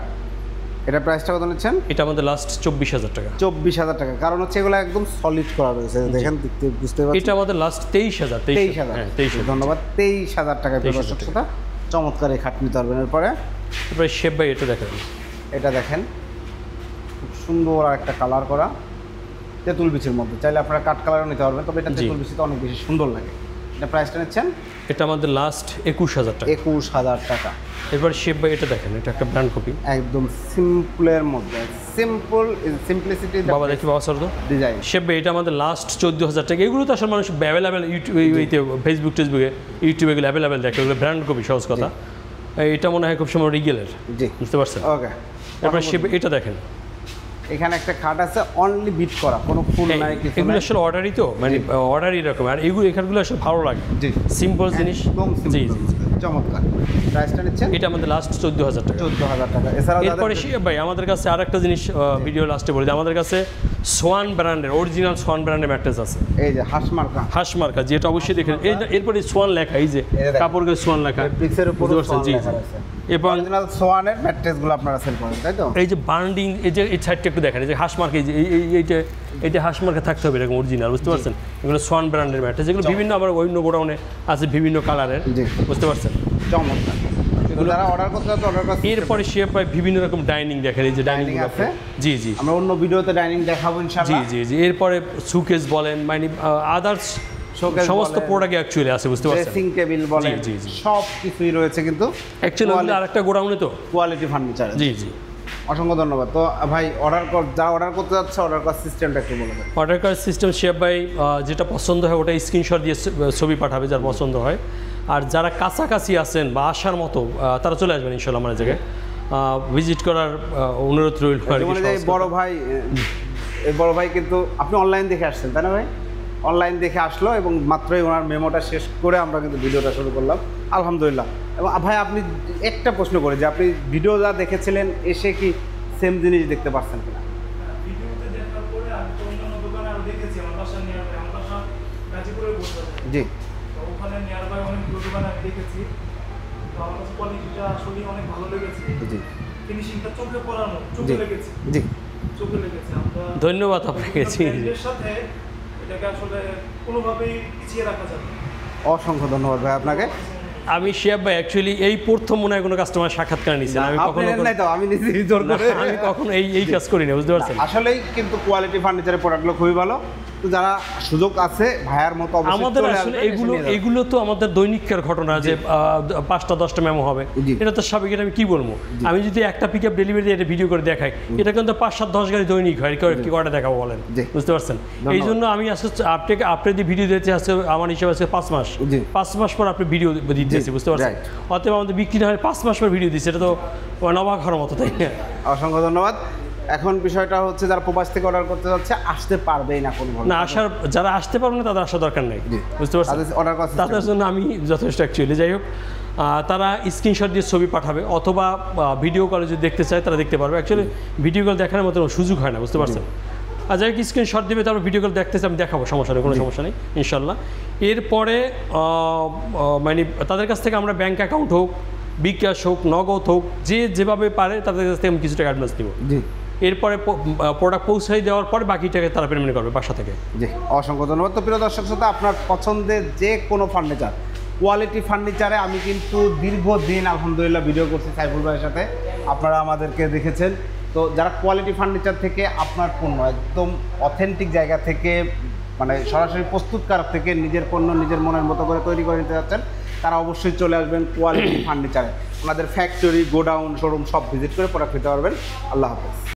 এটা প্রাইসটা কত নিচ্ছেন? এটা আমাদের লাস্ট 24,000 টাকা। 24,000 টাকা, কারণ হচ্ছে এগুলো একদম সলিড করা রয়েছে, দেখেন দেখতে বুঝতে পারছেন। এটা আমাদের লাস্ট 23,000। 23,000, ধন্যবাদ। 23,000 টাকা চমৎকার এই খাট নিতে পারবেন। এরপরে শেপ ভাই এটা দেখেন, এটা দেখেন খুব সুন্দর আর একটা কালার করা তেঁতুল বিচির মধ্যে। চাইলে আপনারা কাট কালারও নিতে পারবেন, তবে এটা তেঁতুল বিচিতে অনেক বেশি সুন্দর লাগে। এটা প্রাইসটা নিচ্ছেন? এটা আমাদের লাস্ট 21,000 টাকা। 21,000 টাকা। এরপর শেপ ভাই এটা দেখেন, এটা একটা ব্র্যান্ড কপি, একদম সিম্পলের মধ্যে, সিম্পলিসিটি। বাবা দেখি বাবা সর তো ডিজাইন। শেপ ভাই এটা আমাদের লাস্ট 14,000 টাকা। এগুলো তো আসলে মানুষ অ্যাভেলেবেল ইউটিউবে, ফেসবুক টেসবুকে, ইউটিউবে এগুলো অ্যাভেলেবেল দেখে, এগুলো ব্র্যান্ড কপি, সহজ কথা। এটা মনে হয় খুব সময় রিগেলের। জি, বুঝতে পারছেন। ওকে, এরপর শেপ এটা দেখেন, এখানে একটা খাট আছে অনলি বিট করা, কোনো ফুল নাই কিছু। এগুলো আসলে অর্ডারই তো, মানে অর্ডারই এরকম। আর এগুলো এখানগুলো আসলে ভালো লাগে, জি, সিম্পল জিনিস। জি জি, চমৎকার। প্রাইসটা নিচ্ছেন? এটা আমাদের লাস্ট 14,000 টাকা। 14,000 টাকা। এছাড়াও এরপরে ভাই আমাদের কাছে আরেকটা জিনিস ভিডিও লাস্টে বলে দিই, আমাদের কাছে সোয়ান ব্র্যান্ডের, অরিজিনাল সোয়ান ব্র্যান্ডের ম্যাট্রেস আছে। এই যে হাঁসমার্কা, যেটা অবশ্যই দেখেন। এরপরে সোয়ান লেখা, এই যে কাপড়ের সোয়ান লেখা, পিক্সের উপর সোয়ান লেখা আছে। এবং অরিজিনাল সোয়ানের ম্যাট্রেসগুলো আপনারা সেল করেন, তাই তো? এই যে বান্ডিং, এই যে এই সাইডটা একটু দেখেন, এই যে হাঁসমার্কা, এই যে এইটা হাঁসমার্কা থাকতে হবে এরকম অরিজিনাল, বুঝতে পারছেন। এগুলো সোয়ান ব্র্যান্ডের ম্যাট্রেস, যেগুলো বিভিন্ন আমার অন্য গোডাউনে আছে বিভিন্ন কালারের, বুঝতে পারছেন। চমৎকার। যারা অর্ডার করতে চান অর্ডার করতে। এরপরে শেপ ভাই বিভিন্ন রকম ডাইনিং দেখেন, এই যে ডাইনিং আছে। জি জি, আমরা অন্য ভিডিওতে ডাইনিং দেখাবো ইনশাআল্লাহ। জি জি জি। এরপরে সুকেস বলেন, মানে আদার্স সমস্ত প্রোডাক্ট অ্যাকচুয়ালি আছে, বুঝতে পারছেন? ড্রেসিং টেবিল বলেন, জি, জি। সব কিছুই রয়েছে কিন্তু অ্যাকচুয়ালি আরেকটা গোডাউনে তো কোয়ালিটি ফার্নিচার। জি জি। অসংখ্য ধন্যবাদ। তো ভাই যারা অর্ডার করতে যাচ্ছে অর্ডার করার সিস্টেমটা একটু বলে দেন। অর্ডার করার সিস্টেম শিহাব ভাই যেটা পছন্দ হয় ওটা স্ক্রিনশট দিয়ে ছবি পাঠাবে যার পছন্দ হয়। আর যারা কাছাকাছি আছেন বা আসার মতো তারা চলে আসবেন ইনশাল্লাহ আমার জায়গায়, ভিজিট করার অনুরোধ রইল। এই বড় ভাই কিন্তু আপনি অনলাইন দেখে আসছেন তাই না ভাই? অনলাইন দেখে আসলো এবং মাত্রই ওনার মেমোটা শেষ করে আমরা কিন্তু ভিডিওটা শুরু করলাম, আলহামদুলিল্লাহ। এবং ভাই আপনি একটা প্রশ্ন করে যে আপনি ভিডিও যা দেখেছিলেন এসে কি সেম জিনিস দেখতে পাচ্ছেন কিনা? ভিডিওতে দেখার পরে আমি তো অন্যান্য দোকানে আরো দেখেছি, আমার বাসা নিয়ার বাই, আমার বাসা গাজীপুরে বসে। জি। তো ওখানে নিয়ার বাই অনেক দোকানে আমি দেখেছি, তো আমার কাছে কোয়ালিটিটা আসলে অনেক ভালো লেগেছে। জি। ফিনিশিংটা চোখে পড়ানো, চোখে লেগেছে। জি। চোখে লেগেছে। আমরা ধন্যবাদ আপনাকে। এর সাথে এটাকে আসলে কোনোভাবেই পিছিয়ে রাখা যাবে না। অসংখ্য ধন্যবাদ ভাই আপনাকে। আমি শিহাব ভাই অ্যাকচুয়ালি এই প্রথম মনে হয় কোনো কাস্টমার সাক্ষাৎকার নিয়েছি, আমি কখনো এই কাজ করি না, বুঝতে পারছেন? আসলেই কিন্তু কোয়ালিটি ফার্নিচারের প্রোডাক্টগুলো খুবই ভালো। তো যারা সুযোগ আছে ভাইয়ার মতো আমাদের আসলে এগুলো তো আমাদের দৈনিককার ঘটনা যে 5টা 10টা মেমো হবে, এটা তো স্বাভাবিক। এটা আমি কি বলবো, আমি যদি একটা পিক আপ ডেলিভারি এটা ভিডিও করে দেখাই, এটা কিন্তু 5-7-10 গাড়ি দৈনিক হয়, কি কয়টা দেখাবো বলেন, বুঝতে পারছেন? এই জন্য আমি আসলে আপনি যে ভিডিও দিতে আসছে আমার হিসাবে আছে 5 মাস, 5 মাস পর আপনি ভিডিও দিতেছি, বুঝতে পারছেন? অতএব আমাদের বিক্রি হয় 5 মাস পর ভিডিও দিচ্ছে, এটা তো অবাক হওয়ার মতো, তাই না? অসংখ্য ধন্যবাদ। এখন বিষয়টা হচ্ছে যারা প্রবাস থেকে অর্ডার করতে যাচ্ছে আসতে পারবেই না কোনোভাবে, না যারা আসতে পারবে না তাদের আসার দরকার নেই, বুঝতে পারছেন? তাদের জন্য আমি যথেষ্ট অ্যাকচুয়ালি। যাই হোক, তারা স্ক্রিনশট দিয়ে ছবি পাঠাবে অথবা ভিডিও কলে যদি দেখতে চায় তারা দেখতে পারবে। অ্যাকচুয়ালি ভিডিও কল দেখানোর মতো সুযোগ হয় না, বুঝতে পারছেন? আর যাই হোক স্ক্রিনশট দেবে, তারপর ভিডিও কল দেখতেছে, আমি দেখাবো, সমস্যা নেই, কোনো সমস্যা নেই ইনশাল্লাহ। এরপরে মানে তাদের কাছ থেকে আমরা ব্যাঙ্ক অ্যাকাউন্ট হোক, বিকাশ হোক, নগদ হোক, যেভাবে পারে তাদের কাছ থেকে আমি কিছু টাকা অ্যাডভান্স দিব। এরপরে প্রোডাক্ট পৌঁছাই দেওয়ার পরে বাকি টাকা তারা পেমেন্ট করবে বাসা থেকে। জি, অসংখ্য ধন্যবাদ। তো প্রিয় দর্শক শ্রোতা, আপনার পছন্দের যে কোনো ফার্নিচার, কোয়ালিটি ফার্নিচারে আমি কিন্তু দীর্ঘদিন আলহামদুলিল্লাহ ভিডিও করছি সাইফুল ভাইয়ের সাথে, আপনারা আমাদেরকে দেখেছেন। তো যারা কোয়ালিটি ফার্নিচার থেকে আপনার পণ্য একদম অথেন্টিক জায়গা থেকে, মানে সরাসরি প্রস্তুতকারক থেকে নিজের পণ্য নিজের মনের মতো করে তৈরি করে নিতে যাচ্ছেন, তারা অবশ্যই চলে আসবেন কোয়ালিটি ফার্নিচারে। ওনাদের ফ্যাক্টরি, গোডাউন, শোরুম সব ভিজিট করে প্রোডাক্ট নিতে পারবেন। আল্লাহ হাফেজ।